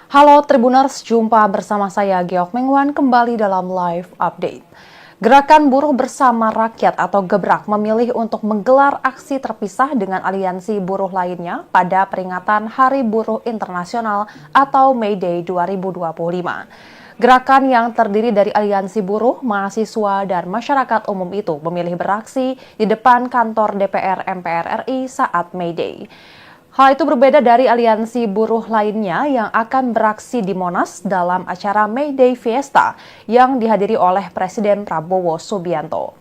Halo Tribuners, jumpa bersama saya Geok Mengwan kembali dalam live update. Gerakan Buruh Bersama Rakyat atau Gebrak memilih untuk menggelar aksi terpisah dengan aliansi buruh lainnya pada peringatan Hari Buruh Internasional atau May Day 2025. Gerakan yang terdiri dari aliansi buruh, mahasiswa, dan masyarakat umum itu memilih beraksi di depan kantor DPR MPR RI saat May Day. Hal itu berbeda dari aliansi buruh lainnya yang akan beraksi di Monas dalam acara May Day Fiesta yang dihadiri oleh Presiden Prabowo Subianto.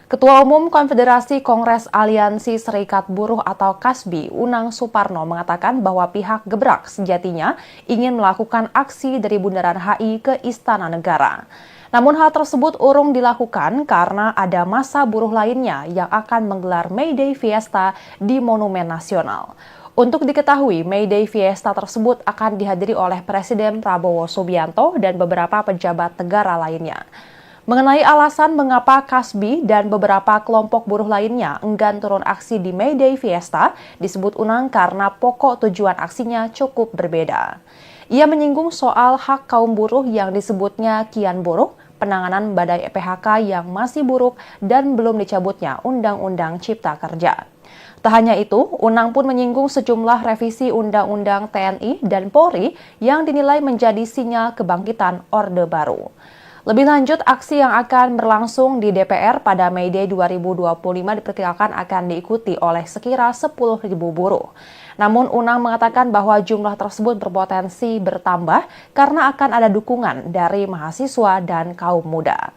Ketua Umum Konfederasi Kongres Aliansi Serikat Buruh atau KASBI, Unang Suparno mengatakan bahwa pihak Gebrak sejatinya ingin melakukan aksi dari Bundaran HI ke Istana Negara. Namun hal tersebut urung dilakukan karena ada massa buruh lainnya yang akan menggelar May Day Fiesta di Monumen Nasional. Untuk diketahui, May Day Fiesta tersebut akan dihadiri oleh Presiden Prabowo Subianto dan beberapa pejabat negara lainnya. Mengenai alasan mengapa KASBI dan beberapa kelompok buruh lainnya enggan turun aksi di May Day Fiesta, disebut Unang karena pokok tujuan aksinya cukup berbeda. Ia menyinggung soal hak kaum buruh yang disebutnya kian buruk, penanganan badai PHK yang masih buruk, dan belum dicabutnya Undang-Undang Cipta Kerja. Tak hanya itu, Unang pun menyinggung sejumlah revisi Undang-Undang TNI dan Polri yang dinilai menjadi sinyal kebangkitan Orde Baru. Lebih lanjut, aksi yang akan berlangsung di DPR pada May Day 2025 diperkirakan akan diikuti oleh sekira 10.000 buruh. Namun Unang mengatakan bahwa jumlah tersebut berpotensi bertambah karena akan ada dukungan dari mahasiswa dan kaum muda.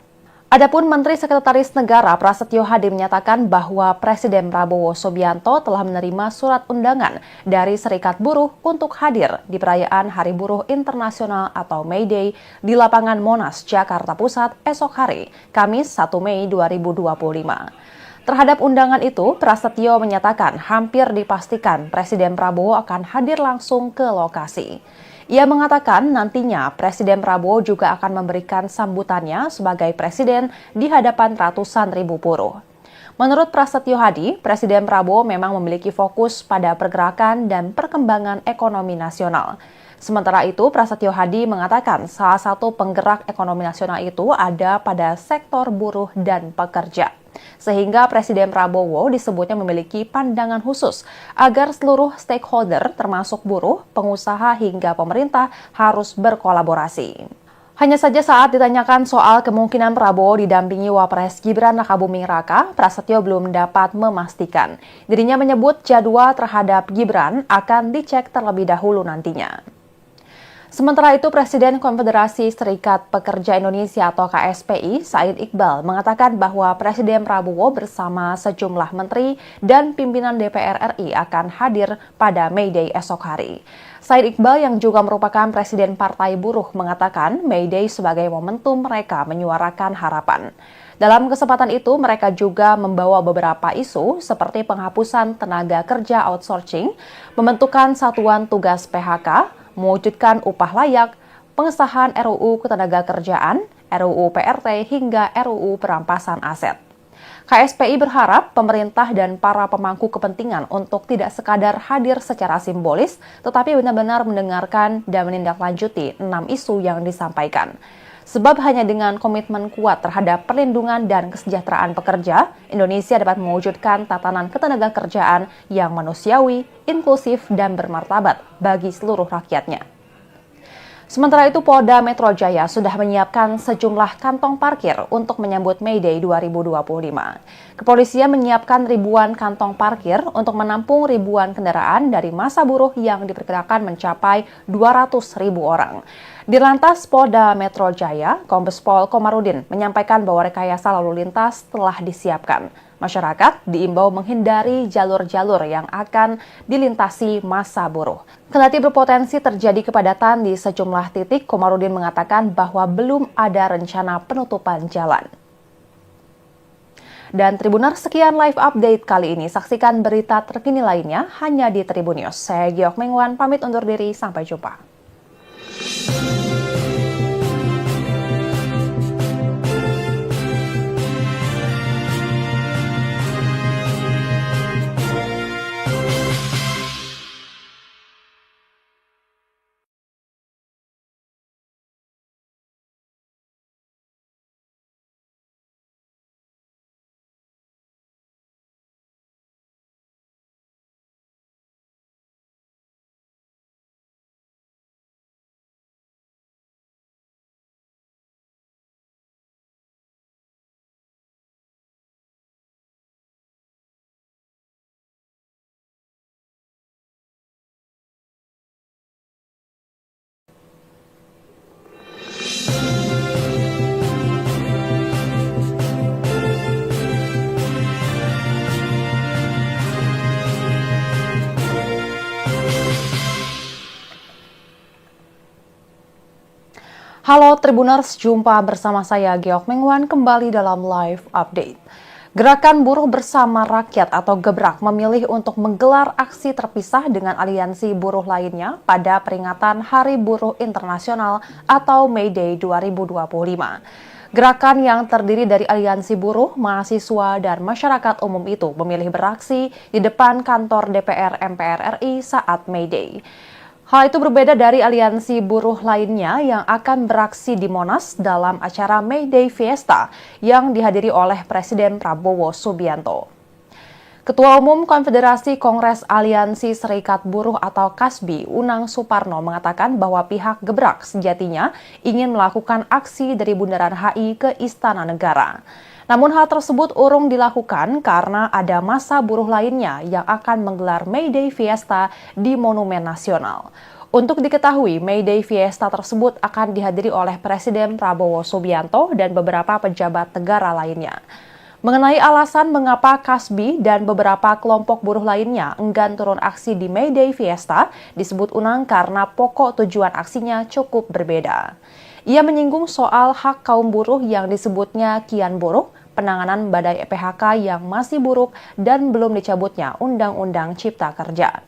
Adapun Menteri Sekretaris Negara Prasetyo Hadi menyatakan bahwa Presiden Prabowo Subianto telah menerima surat undangan dari Serikat Buruh untuk hadir di perayaan Hari Buruh Internasional atau May Day di lapangan Monas, Jakarta Pusat esok hari, Kamis 1 Mei 2025. Terhadap undangan itu, Prasetyo menyatakan hampir dipastikan Presiden Prabowo akan hadir langsung ke lokasi. Ia mengatakan nantinya Presiden Prabowo juga akan memberikan sambutannya sebagai presiden di hadapan ratusan ribu buruh. Menurut Prasetyo Hadi, Presiden Prabowo memang memiliki fokus pada pergerakan dan perkembangan ekonomi nasional. Sementara itu, Prasetyo Hadi mengatakan salah satu penggerak ekonomi nasional itu ada pada sektor buruh dan pekerja. Sehingga Presiden Prabowo disebutnya memiliki pandangan khusus agar seluruh stakeholder termasuk buruh, pengusaha hingga pemerintah harus berkolaborasi. Hanya saja saat ditanyakan soal kemungkinan Prabowo didampingi Wapres Gibran Rakabuming Raka, Prasetyo belum dapat memastikan. Dirinya menyebut jadwal terhadap Gibran akan dicek terlebih dahulu nantinya. Sementara itu, Presiden Konfederasi Serikat Pekerja Indonesia atau KSPI, Said Iqbal, mengatakan bahwa Presiden Prabowo bersama sejumlah menteri dan pimpinan DPR RI akan hadir pada May Day esok hari. Said Iqbal yang juga merupakan Presiden Partai Buruh mengatakan May Day sebagai momentum mereka menyuarakan harapan. Dalam kesempatan itu, mereka juga membawa beberapa isu seperti penghapusan tenaga kerja outsourcing, pembentukan satuan tugas PHK, mewujudkan upah layak, pengesahan RUU Ketenagakerjaan, RUU PRT, hingga RUU Perampasan Aset. KSPI berharap pemerintah dan para pemangku kepentingan untuk tidak sekadar hadir secara simbolis, tetapi benar-benar mendengarkan dan menindaklanjuti 6 isu yang disampaikan. Sebab hanya dengan komitmen kuat terhadap perlindungan dan kesejahteraan pekerja, Indonesia dapat mewujudkan tatanan ketenagakerjaan yang manusiawi, inklusif, dan bermartabat bagi seluruh rakyatnya. Sementara itu, Polda Metro Jaya sudah menyiapkan sejumlah kantong parkir untuk menyambut May Day 2025. Kepolisian menyiapkan ribuan kantong parkir untuk menampung ribuan kendaraan dari massa buruh yang diperkirakan mencapai 200.000 orang. Dirlantas Polda Metro Jaya, Kombes Pol Komarudin menyampaikan bahwa rekayasa lalu lintas telah disiapkan. Masyarakat diimbau menghindari jalur-jalur yang akan dilintasi massa buruh. Kendati berpotensi terjadi kepadatan di sejumlah titik, Komarudin mengatakan bahwa belum ada rencana penutupan jalan. Dan Tribuners, sekian live update kali ini. Saksikan berita terkini lainnya hanya di Tribun News. Saya Geok Mengwan, pamit undur diri. Sampai jumpa. Halo Tribuners, jumpa bersama saya Geok Mengwan kembali dalam live update. Gerakan Buruh Bersama Rakyat atau Gebrak memilih untuk menggelar aksi terpisah dengan aliansi buruh lainnya pada peringatan Hari Buruh Internasional atau May Day 2025. Gerakan yang terdiri dari aliansi buruh, mahasiswa, dan masyarakat umum itu memilih beraksi di depan kantor DPR MPR RI saat May Day. Hal itu berbeda dari aliansi buruh lainnya yang akan beraksi di Monas dalam acara May Day Fiesta yang dihadiri oleh Presiden Prabowo Subianto. Ketua Umum Konfederasi Kongres Aliansi Serikat Buruh atau KASBI, Unang Suparno mengatakan bahwa pihak Gebrak sejatinya ingin melakukan aksi dari Bundaran HI ke Istana Negara. Namun hal tersebut urung dilakukan karena ada massa buruh lainnya yang akan menggelar May Day Fiesta di Monumen Nasional. Untuk diketahui, May Day Fiesta tersebut akan dihadiri oleh Presiden Prabowo Subianto dan beberapa pejabat negara lainnya. Mengenai alasan mengapa KASBI dan beberapa kelompok buruh lainnya enggan turun aksi di May Day Fiesta, disebut Unang karena pokok tujuan aksinya cukup berbeda. Ia menyinggung soal hak kaum buruh yang disebutnya kian buruk, penanganan badai PHK yang masih buruk, dan belum dicabutnya Undang-Undang Cipta Kerja.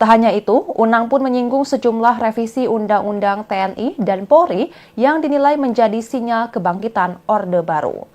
Tak hanya itu, Unang pun menyinggung sejumlah revisi Undang-Undang TNI dan Polri yang dinilai menjadi sinyal kebangkitan Orde Baru.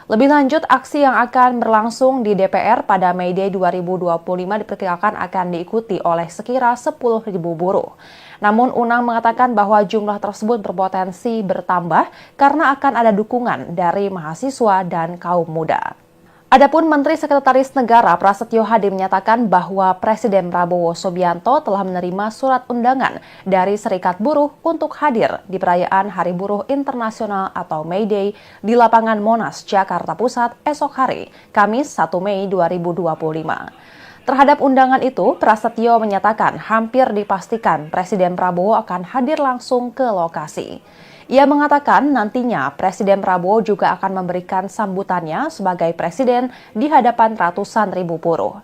Lebih lanjut, aksi yang akan berlangsung di DPR pada May Day 2025 diperkirakan akan diikuti oleh sekira 10.000 buruh. Namun Unang mengatakan bahwa jumlah tersebut berpotensi bertambah karena akan ada dukungan dari mahasiswa dan kaum muda. Adapun Menteri Sekretaris Negara Prasetyo Hadi menyatakan bahwa Presiden Prabowo Subianto telah menerima surat undangan dari Serikat Buruh untuk hadir di perayaan Hari Buruh Internasional atau May Day di lapangan Monas, Jakarta Pusat esok hari, Kamis 1 Mei 2025. Terhadap undangan itu, Prasetyo menyatakan hampir dipastikan Presiden Prabowo akan hadir langsung ke lokasi. Ia mengatakan nantinya Presiden Prabowo juga akan memberikan sambutannya sebagai presiden di hadapan ratusan ribu buruh.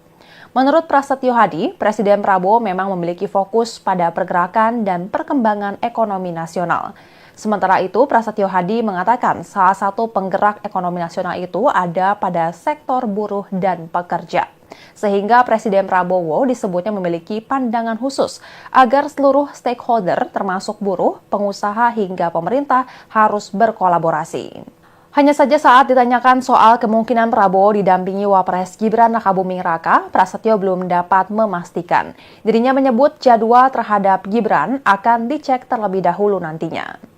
Menurut Prasetyo Hadi, Presiden Prabowo memang memiliki fokus pada pergerakan dan perkembangan ekonomi nasional. Sementara itu, Prasetyo Hadi mengatakan salah satu penggerak ekonomi nasional itu ada pada sektor buruh dan pekerja. Sehingga Presiden Prabowo disebutnya memiliki pandangan khusus agar seluruh stakeholder termasuk buruh, pengusaha hingga pemerintah harus berkolaborasi. Hanya saja saat ditanyakan soal kemungkinan Prabowo didampingi Wapres Gibran Rakabuming Raka, Prasetyo belum dapat memastikan. Dirinya menyebut jadwal terhadap Gibran akan dicek terlebih dahulu nantinya.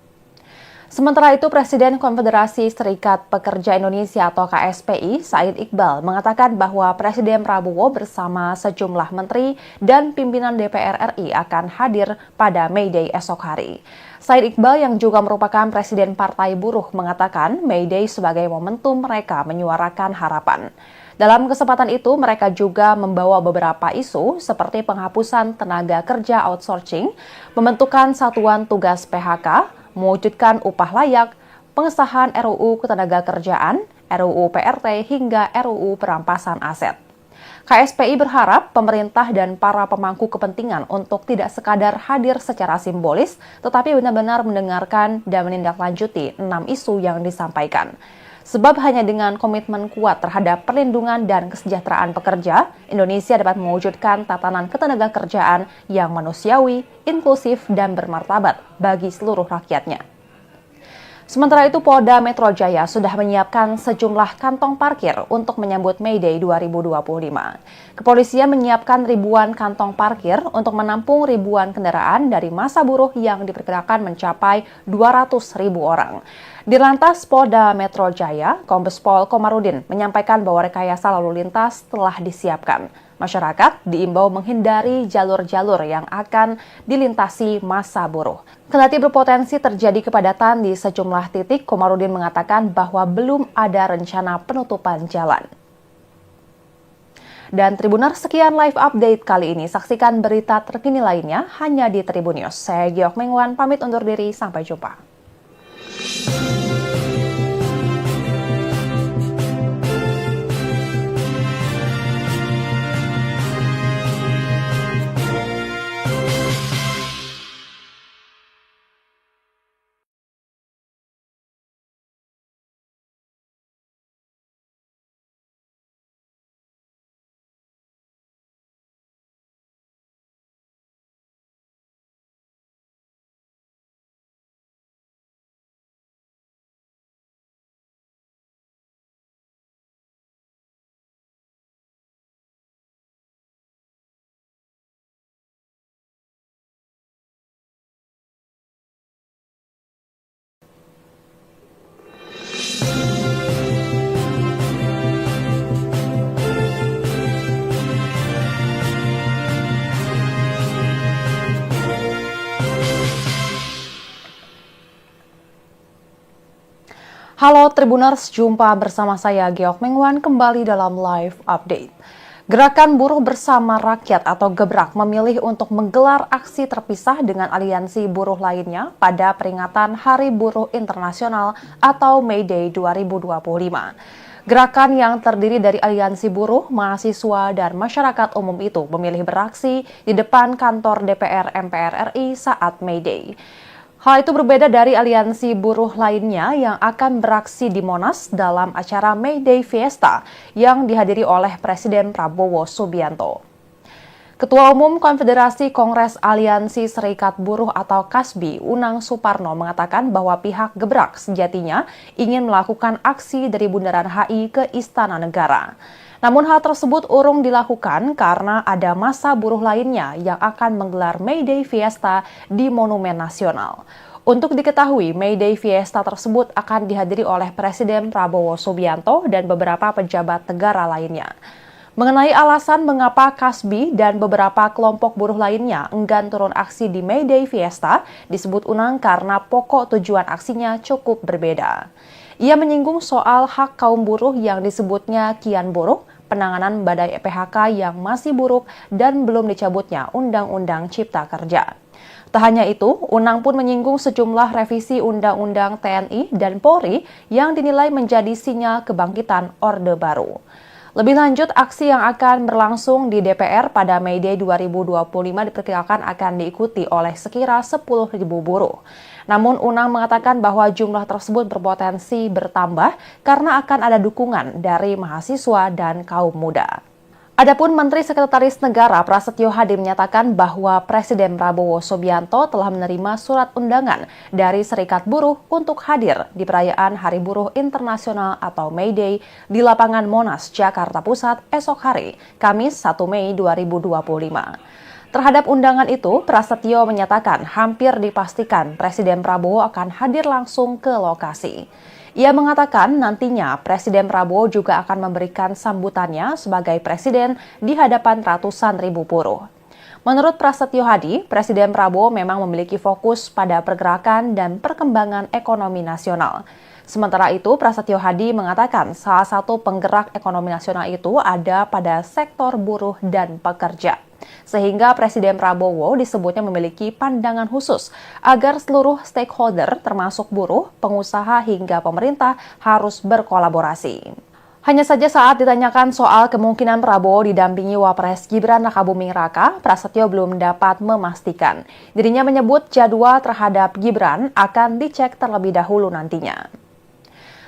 Sementara itu, Presiden Konfederasi Serikat Pekerja Indonesia atau KSPI, Said Iqbal, mengatakan bahwa Presiden Prabowo bersama sejumlah menteri dan pimpinan DPR RI akan hadir pada May Day esok hari. Said Iqbal yang juga merupakan Presiden Partai Buruh mengatakan May Day sebagai momentum mereka menyuarakan harapan. Dalam kesempatan itu, mereka juga membawa beberapa isu seperti penghapusan tenaga kerja outsourcing, pembentukan satuan tugas PHK, mewujudkan upah layak, pengesahan RUU Ketenagakerjaan, RUU PRT, hingga RUU Perampasan Aset. KSPI berharap pemerintah dan para pemangku kepentingan untuk tidak sekadar hadir secara simbolis, tetapi benar-benar mendengarkan dan menindaklanjuti 6 isu yang disampaikan. Sebab hanya dengan komitmen kuat terhadap perlindungan dan kesejahteraan pekerja, Indonesia dapat mewujudkan tatanan ketenagakerjaan yang manusiawi, inklusif, dan bermartabat bagi seluruh rakyatnya. Sementara itu, Polda Metro Jaya sudah menyiapkan sejumlah kantong parkir untuk menyambut May Day 2025. Kepolisian menyiapkan ribuan kantong parkir untuk menampung ribuan kendaraan dari massa buruh yang diperkirakan mencapai 200.000 orang. Di Lantas Polda Metro Jaya, Kombes Pol Komarudin menyampaikan bahwa rekayasa lalu lintas telah disiapkan. Masyarakat diimbau menghindari jalur-jalur yang akan dilintasi massa buruh. Kendati berpotensi terjadi kepadatan di sejumlah titik, Komarudin mengatakan bahwa belum ada rencana penutupan jalan. Dan Tribuners, sekian live update kali ini. Saksikan berita terkini lainnya hanya di Tribun News. Saya Geok Mengwan, pamit undur diri. Sampai jumpa. Halo Tribuners, jumpa bersama saya Geok Mengwan kembali dalam live update. Gerakan Buruh Bersama Rakyat atau Gebrak memilih untuk menggelar aksi terpisah dengan aliansi buruh lainnya pada peringatan Hari Buruh Internasional atau May Day 2025. Gerakan yang terdiri dari aliansi buruh, mahasiswa, dan masyarakat umum itu memilih beraksi di depan kantor DPR MPR RI saat May Day. Hal itu berbeda dari aliansi buruh lainnya yang akan beraksi di Monas dalam acara May Day Fiesta yang dihadiri oleh Presiden Prabowo Subianto. Ketua Umum Konfederasi Kongres Aliansi Serikat Buruh atau KASBI, Unang Suparno mengatakan bahwa pihak Gebrak sejatinya ingin melakukan aksi dari Bundaran HI ke Istana Negara. Namun hal tersebut urung dilakukan karena ada massa buruh lainnya yang akan menggelar May Day Fiesta di Monumen Nasional. Untuk diketahui, May Day Fiesta tersebut akan dihadiri oleh Presiden Prabowo Subianto dan beberapa pejabat negara lainnya. Mengenai alasan mengapa KASBI dan beberapa kelompok buruh lainnya enggan turun aksi di May Day Fiesta, disebut Unang karena pokok tujuan aksinya cukup berbeda. Ia menyinggung soal hak kaum buruh yang disebutnya kian buruk, penanganan badai PHK yang masih buruk, dan belum dicabutnya Undang-Undang Cipta Kerja. Tak hanya itu, Unang pun menyinggung sejumlah revisi Undang-Undang TNI dan Polri yang dinilai menjadi sinyal kebangkitan Orde Baru. Lebih lanjut, aksi yang akan berlangsung di DPR pada May Day 2025 diperkirakan akan diikuti oleh sekira 10.000 buruh. Namun Unang mengatakan bahwa jumlah tersebut berpotensi bertambah karena akan ada dukungan dari mahasiswa dan kaum muda. Adapun Menteri Sekretaris Negara Prasetyo Hadi menyatakan bahwa Presiden Prabowo Subianto telah menerima surat undangan dari Serikat Buruh untuk hadir di perayaan Hari Buruh Internasional atau May Day di lapangan Monas, Jakarta Pusat esok hari, Kamis 1 Mei 2025. Terhadap undangan itu, Prasetyo menyatakan hampir dipastikan Presiden Prabowo akan hadir langsung ke lokasi. Ia mengatakan nantinya Presiden Prabowo juga akan memberikan sambutannya sebagai presiden di hadapan ratusan ribu buruh. Menurut Prasetyo Hadi, Presiden Prabowo memang memiliki fokus pada pergerakan dan perkembangan ekonomi nasional. Sementara itu, Prasetyo Hadi mengatakan salah satu penggerak ekonomi nasional itu ada pada sektor buruh dan pekerja. Sehingga Presiden Prabowo disebutnya memiliki pandangan khusus agar seluruh stakeholder termasuk buruh, pengusaha hingga pemerintah harus berkolaborasi. Hanya saja saat ditanyakan soal kemungkinan Prabowo didampingi Wapres Gibran Rakabuming Raka, Prasetyo belum dapat memastikan. Dirinya menyebut jadwal terhadap Gibran akan dicek terlebih dahulu nantinya.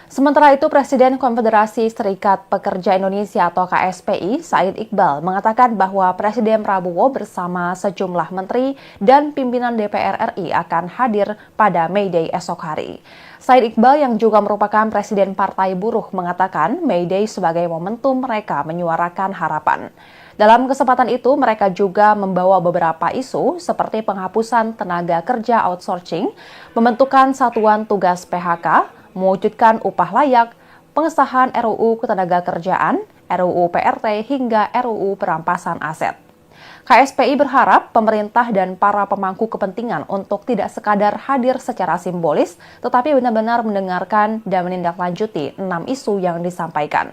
Sementara itu, Presiden Konfederasi Serikat Pekerja Indonesia atau KSPI, Said Iqbal, mengatakan bahwa Presiden Prabowo bersama sejumlah menteri dan pimpinan DPR RI akan hadir pada May Day esok hari. Said Iqbal yang juga merupakan Presiden Partai Buruh mengatakan May Day sebagai momentum mereka menyuarakan harapan. Dalam kesempatan itu, mereka juga membawa beberapa isu seperti penghapusan tenaga kerja outsourcing, pembentukan satuan tugas PHK, mewujudkan upah layak, pengesahan RUU Ketenagakerjaan, RUU PRT, hingga RUU Perampasan Aset. KSPI berharap pemerintah dan para pemangku kepentingan untuk tidak sekadar hadir secara simbolis, tetapi benar-benar mendengarkan dan menindaklanjuti 6 isu yang disampaikan.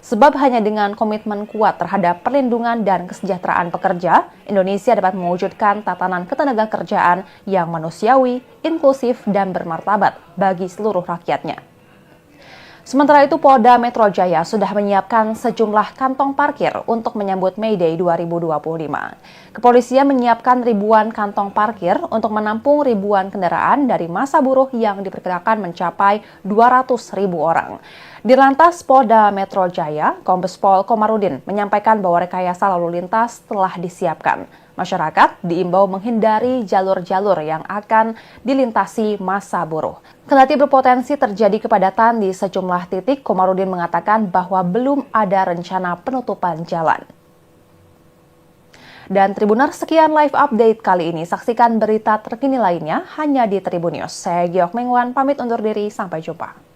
Sebab hanya dengan komitmen kuat terhadap perlindungan dan kesejahteraan pekerja, Indonesia dapat mewujudkan tatanan ketenagakerjaan yang manusiawi, inklusif, dan bermartabat bagi seluruh rakyatnya. Sementara itu, Polda Metro Jaya sudah menyiapkan sejumlah kantong parkir untuk menyambut May Day 2025. Kepolisian menyiapkan ribuan kantong parkir untuk menampung ribuan kendaraan dari massa buruh yang diperkirakan mencapai 200.000 orang. Dirlantas Polda Metro Jaya, Kombes Pol Komarudin menyampaikan bahwa rekayasa lalu lintas telah disiapkan. Masyarakat diimbau menghindari jalur-jalur yang akan dilintasi massa buruh. Kendati berpotensi terjadi kepadatan di sejumlah titik, Komarudin mengatakan bahwa belum ada rencana penutupan jalan. Dan Tribuners, sekian live update kali ini. Saksikan berita terkini lainnya hanya di Tribun News. Saya Geok Mengwan, pamit undur diri. Sampai jumpa.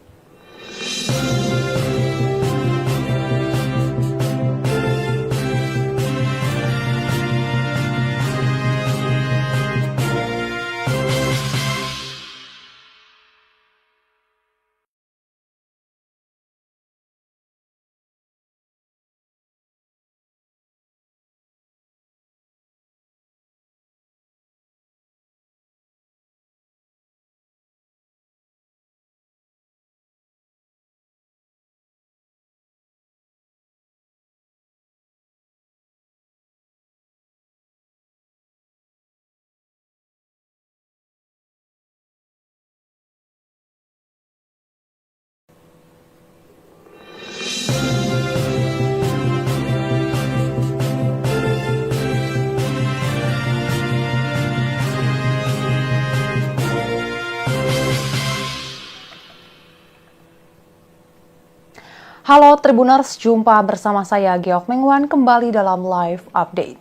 Halo Tribuners, jumpa bersama saya Geok Mengwan kembali dalam live update.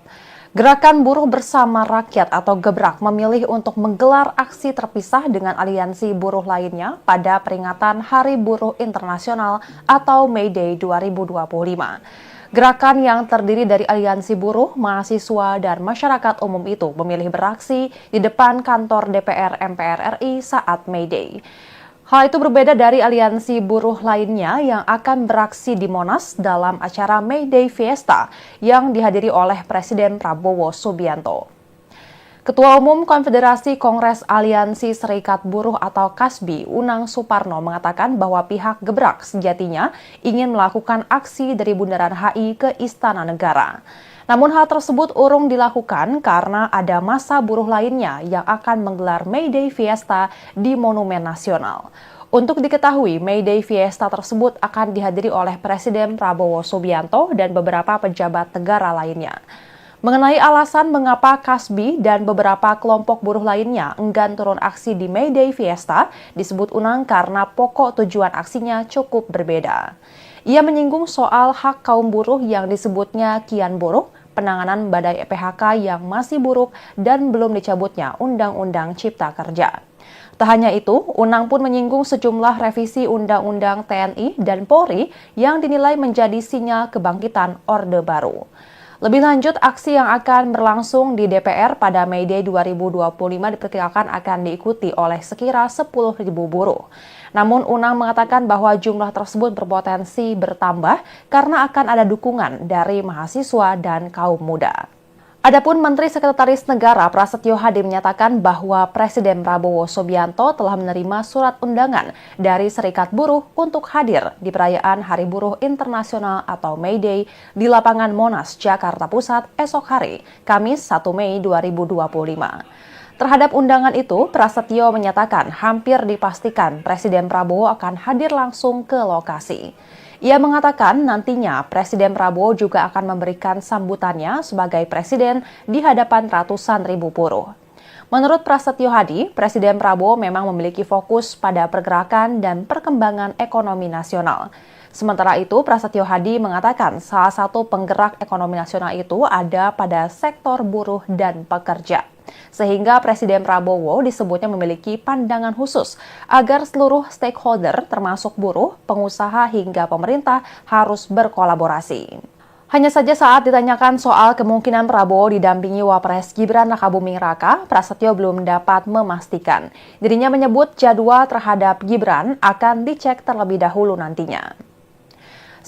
Gerakan Buruh Bersama Rakyat atau Gebrak memilih untuk menggelar aksi terpisah dengan aliansi buruh lainnya pada peringatan Hari Buruh Internasional atau May Day 2025. Gerakan yang terdiri dari aliansi buruh, mahasiswa, dan masyarakat umum itu memilih beraksi di depan kantor DPR MPR RI saat May Day. Hal itu berbeda dari aliansi buruh lainnya yang akan beraksi di Monas dalam acara May Day Fiesta yang dihadiri oleh Presiden Prabowo Subianto. Ketua Umum Konfederasi Kongres Aliansi Serikat Buruh atau KASBI, Unang Suparno mengatakan bahwa pihak Gebrak sejatinya ingin melakukan aksi dari Bundaran HI ke Istana Negara. Namun hal tersebut urung dilakukan karena ada massa buruh lainnya yang akan menggelar May Day Fiesta di Monumen Nasional. Untuk diketahui, May Day Fiesta tersebut akan dihadiri oleh Presiden Prabowo Subianto dan beberapa pejabat negara lainnya. Mengenai alasan mengapa KASBI dan beberapa kelompok buruh lainnya enggan turun aksi di May Day Fiesta, disebut Unang karena pokok tujuan aksinya cukup berbeda. Ia menyinggung soal hak kaum buruh yang disebutnya kian buruk, penanganan badai PHK yang masih buruk, dan belum dicabutnya Undang-Undang Cipta Kerja. Tak hanya itu, Unang pun menyinggung sejumlah revisi Undang-Undang TNI dan Polri yang dinilai menjadi sinyal kebangkitan Orde Baru. Lebih lanjut, aksi yang akan berlangsung di DPR pada May Day 2025 diperkirakan akan diikuti oleh sekira 10.000 buruh. Namun Unang mengatakan bahwa jumlah tersebut berpotensi bertambah karena akan ada dukungan dari mahasiswa dan kaum muda. Adapun Menteri Sekretaris Negara Prasetyo Hadi menyatakan bahwa Presiden Prabowo Subianto telah menerima surat undangan dari Serikat Buruh untuk hadir di perayaan Hari Buruh Internasional atau May Day di lapangan Monas, Jakarta Pusat esok hari, Kamis 1 Mei 2025. Terhadap undangan itu, Prasetyo menyatakan hampir dipastikan Presiden Prabowo akan hadir langsung ke lokasi. Ia mengatakan nantinya Presiden Prabowo juga akan memberikan sambutannya sebagai presiden di hadapan ratusan ribu buruh. Menurut Prasetyo Hadi, Presiden Prabowo memang memiliki fokus pada pergerakan dan perkembangan ekonomi nasional. Sementara itu, Prasetyo Hadi mengatakan salah satu penggerak ekonomi nasional itu ada pada sektor buruh dan pekerja. Sehingga Presiden Prabowo disebutnya memiliki pandangan khusus agar seluruh stakeholder termasuk buruh, pengusaha hingga pemerintah harus berkolaborasi. Hanya saja saat ditanyakan soal kemungkinan Prabowo didampingi Wapres Gibran Rakabuming Raka, Prasetyo belum dapat memastikan. Dirinya menyebut jadwal terhadap Gibran akan dicek terlebih dahulu nantinya.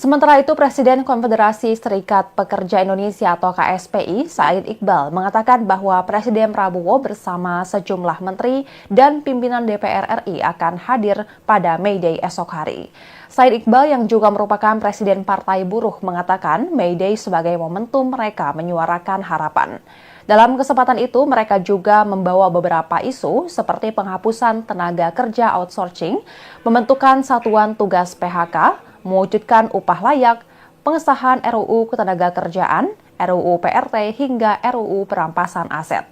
Sementara itu, Presiden Konfederasi Serikat Pekerja Indonesia atau KSPI, Said Iqbal, mengatakan bahwa Presiden Prabowo bersama sejumlah menteri dan pimpinan DPR RI akan hadir pada May Day esok hari. Said Iqbal yang juga merupakan Presiden Partai Buruh mengatakan May Day sebagai momentum mereka menyuarakan harapan. Dalam kesempatan itu, mereka juga membawa beberapa isu seperti penghapusan tenaga kerja outsourcing, pembentukan satuan tugas PHK, mewujudkan upah layak, pengesahan RUU Ketenagakerjaan, RUU PRT, hingga RUU Perampasan Aset.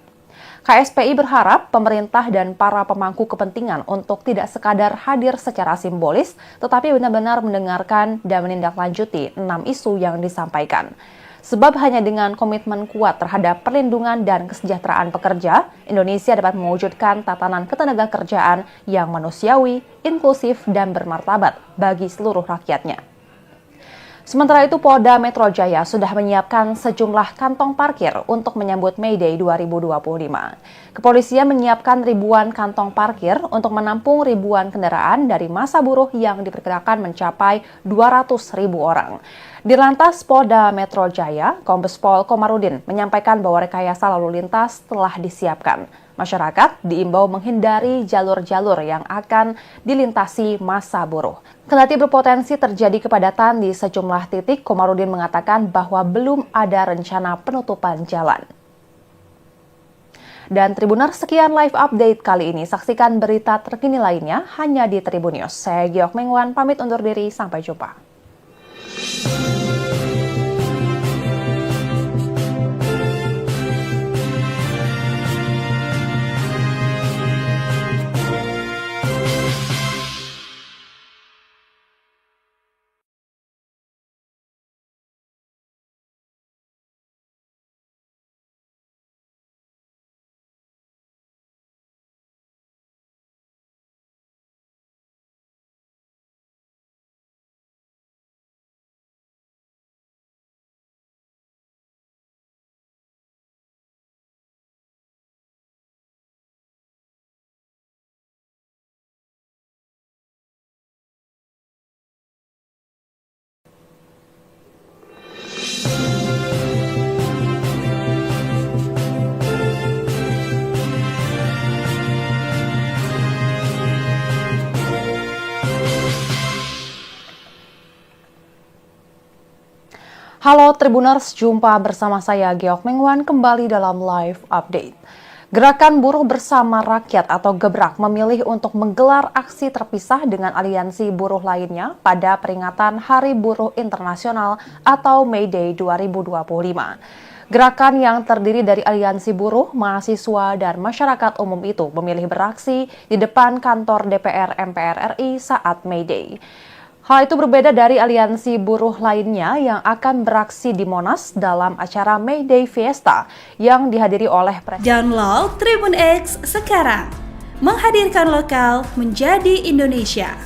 KSPI berharap pemerintah dan para pemangku kepentingan untuk tidak sekadar hadir secara simbolis, tetapi benar-benar mendengarkan dan menindaklanjuti 6 isu yang disampaikan. Sebab hanya dengan komitmen kuat terhadap perlindungan dan kesejahteraan pekerja, Indonesia dapat mewujudkan tatanan ketenagakerjaan yang manusiawi, inklusif, dan bermartabat bagi seluruh rakyatnya. Sementara itu, Polda Metro Jaya sudah menyiapkan sejumlah kantong parkir untuk menyambut May Day 2025. Kepolisian menyiapkan ribuan kantong parkir untuk menampung ribuan kendaraan dari massa buruh yang diperkirakan mencapai 200.000 orang. Di Lantas Polda Metro Jaya, Kombes Pol Komarudin menyampaikan bahwa rekayasa lalu lintas telah disiapkan. Masyarakat diimbau menghindari jalur-jalur yang akan dilintasi massa buruh. Kendati berpotensi terjadi kepadatan di sejumlah titik, Komarudin mengatakan bahwa belum ada rencana penutupan jalan. Dan Tribuners, sekian live update kali ini. Saksikan berita terkini lainnya hanya di Tribun News. Saya Geok Mengwan, pamit undur diri. Sampai jumpa. Halo Tribuners, jumpa bersama saya Geok Mengwan kembali dalam live update. Gerakan Buruh Bersama Rakyat atau Gebrak memilih untuk menggelar aksi terpisah dengan aliansi buruh lainnya pada peringatan Hari Buruh Internasional atau May Day 2025. Gerakan yang terdiri dari aliansi buruh, mahasiswa, dan masyarakat umum itu memilih beraksi di depan kantor DPR MPR RI saat May Day. Hal itu berbeda dari aliansi buruh lainnya yang akan beraksi di Monas dalam acara May Day Fiesta yang dihadiri oleh Presiden. Download Tribun X sekarang, menghadirkan lokal menjadi Indonesia.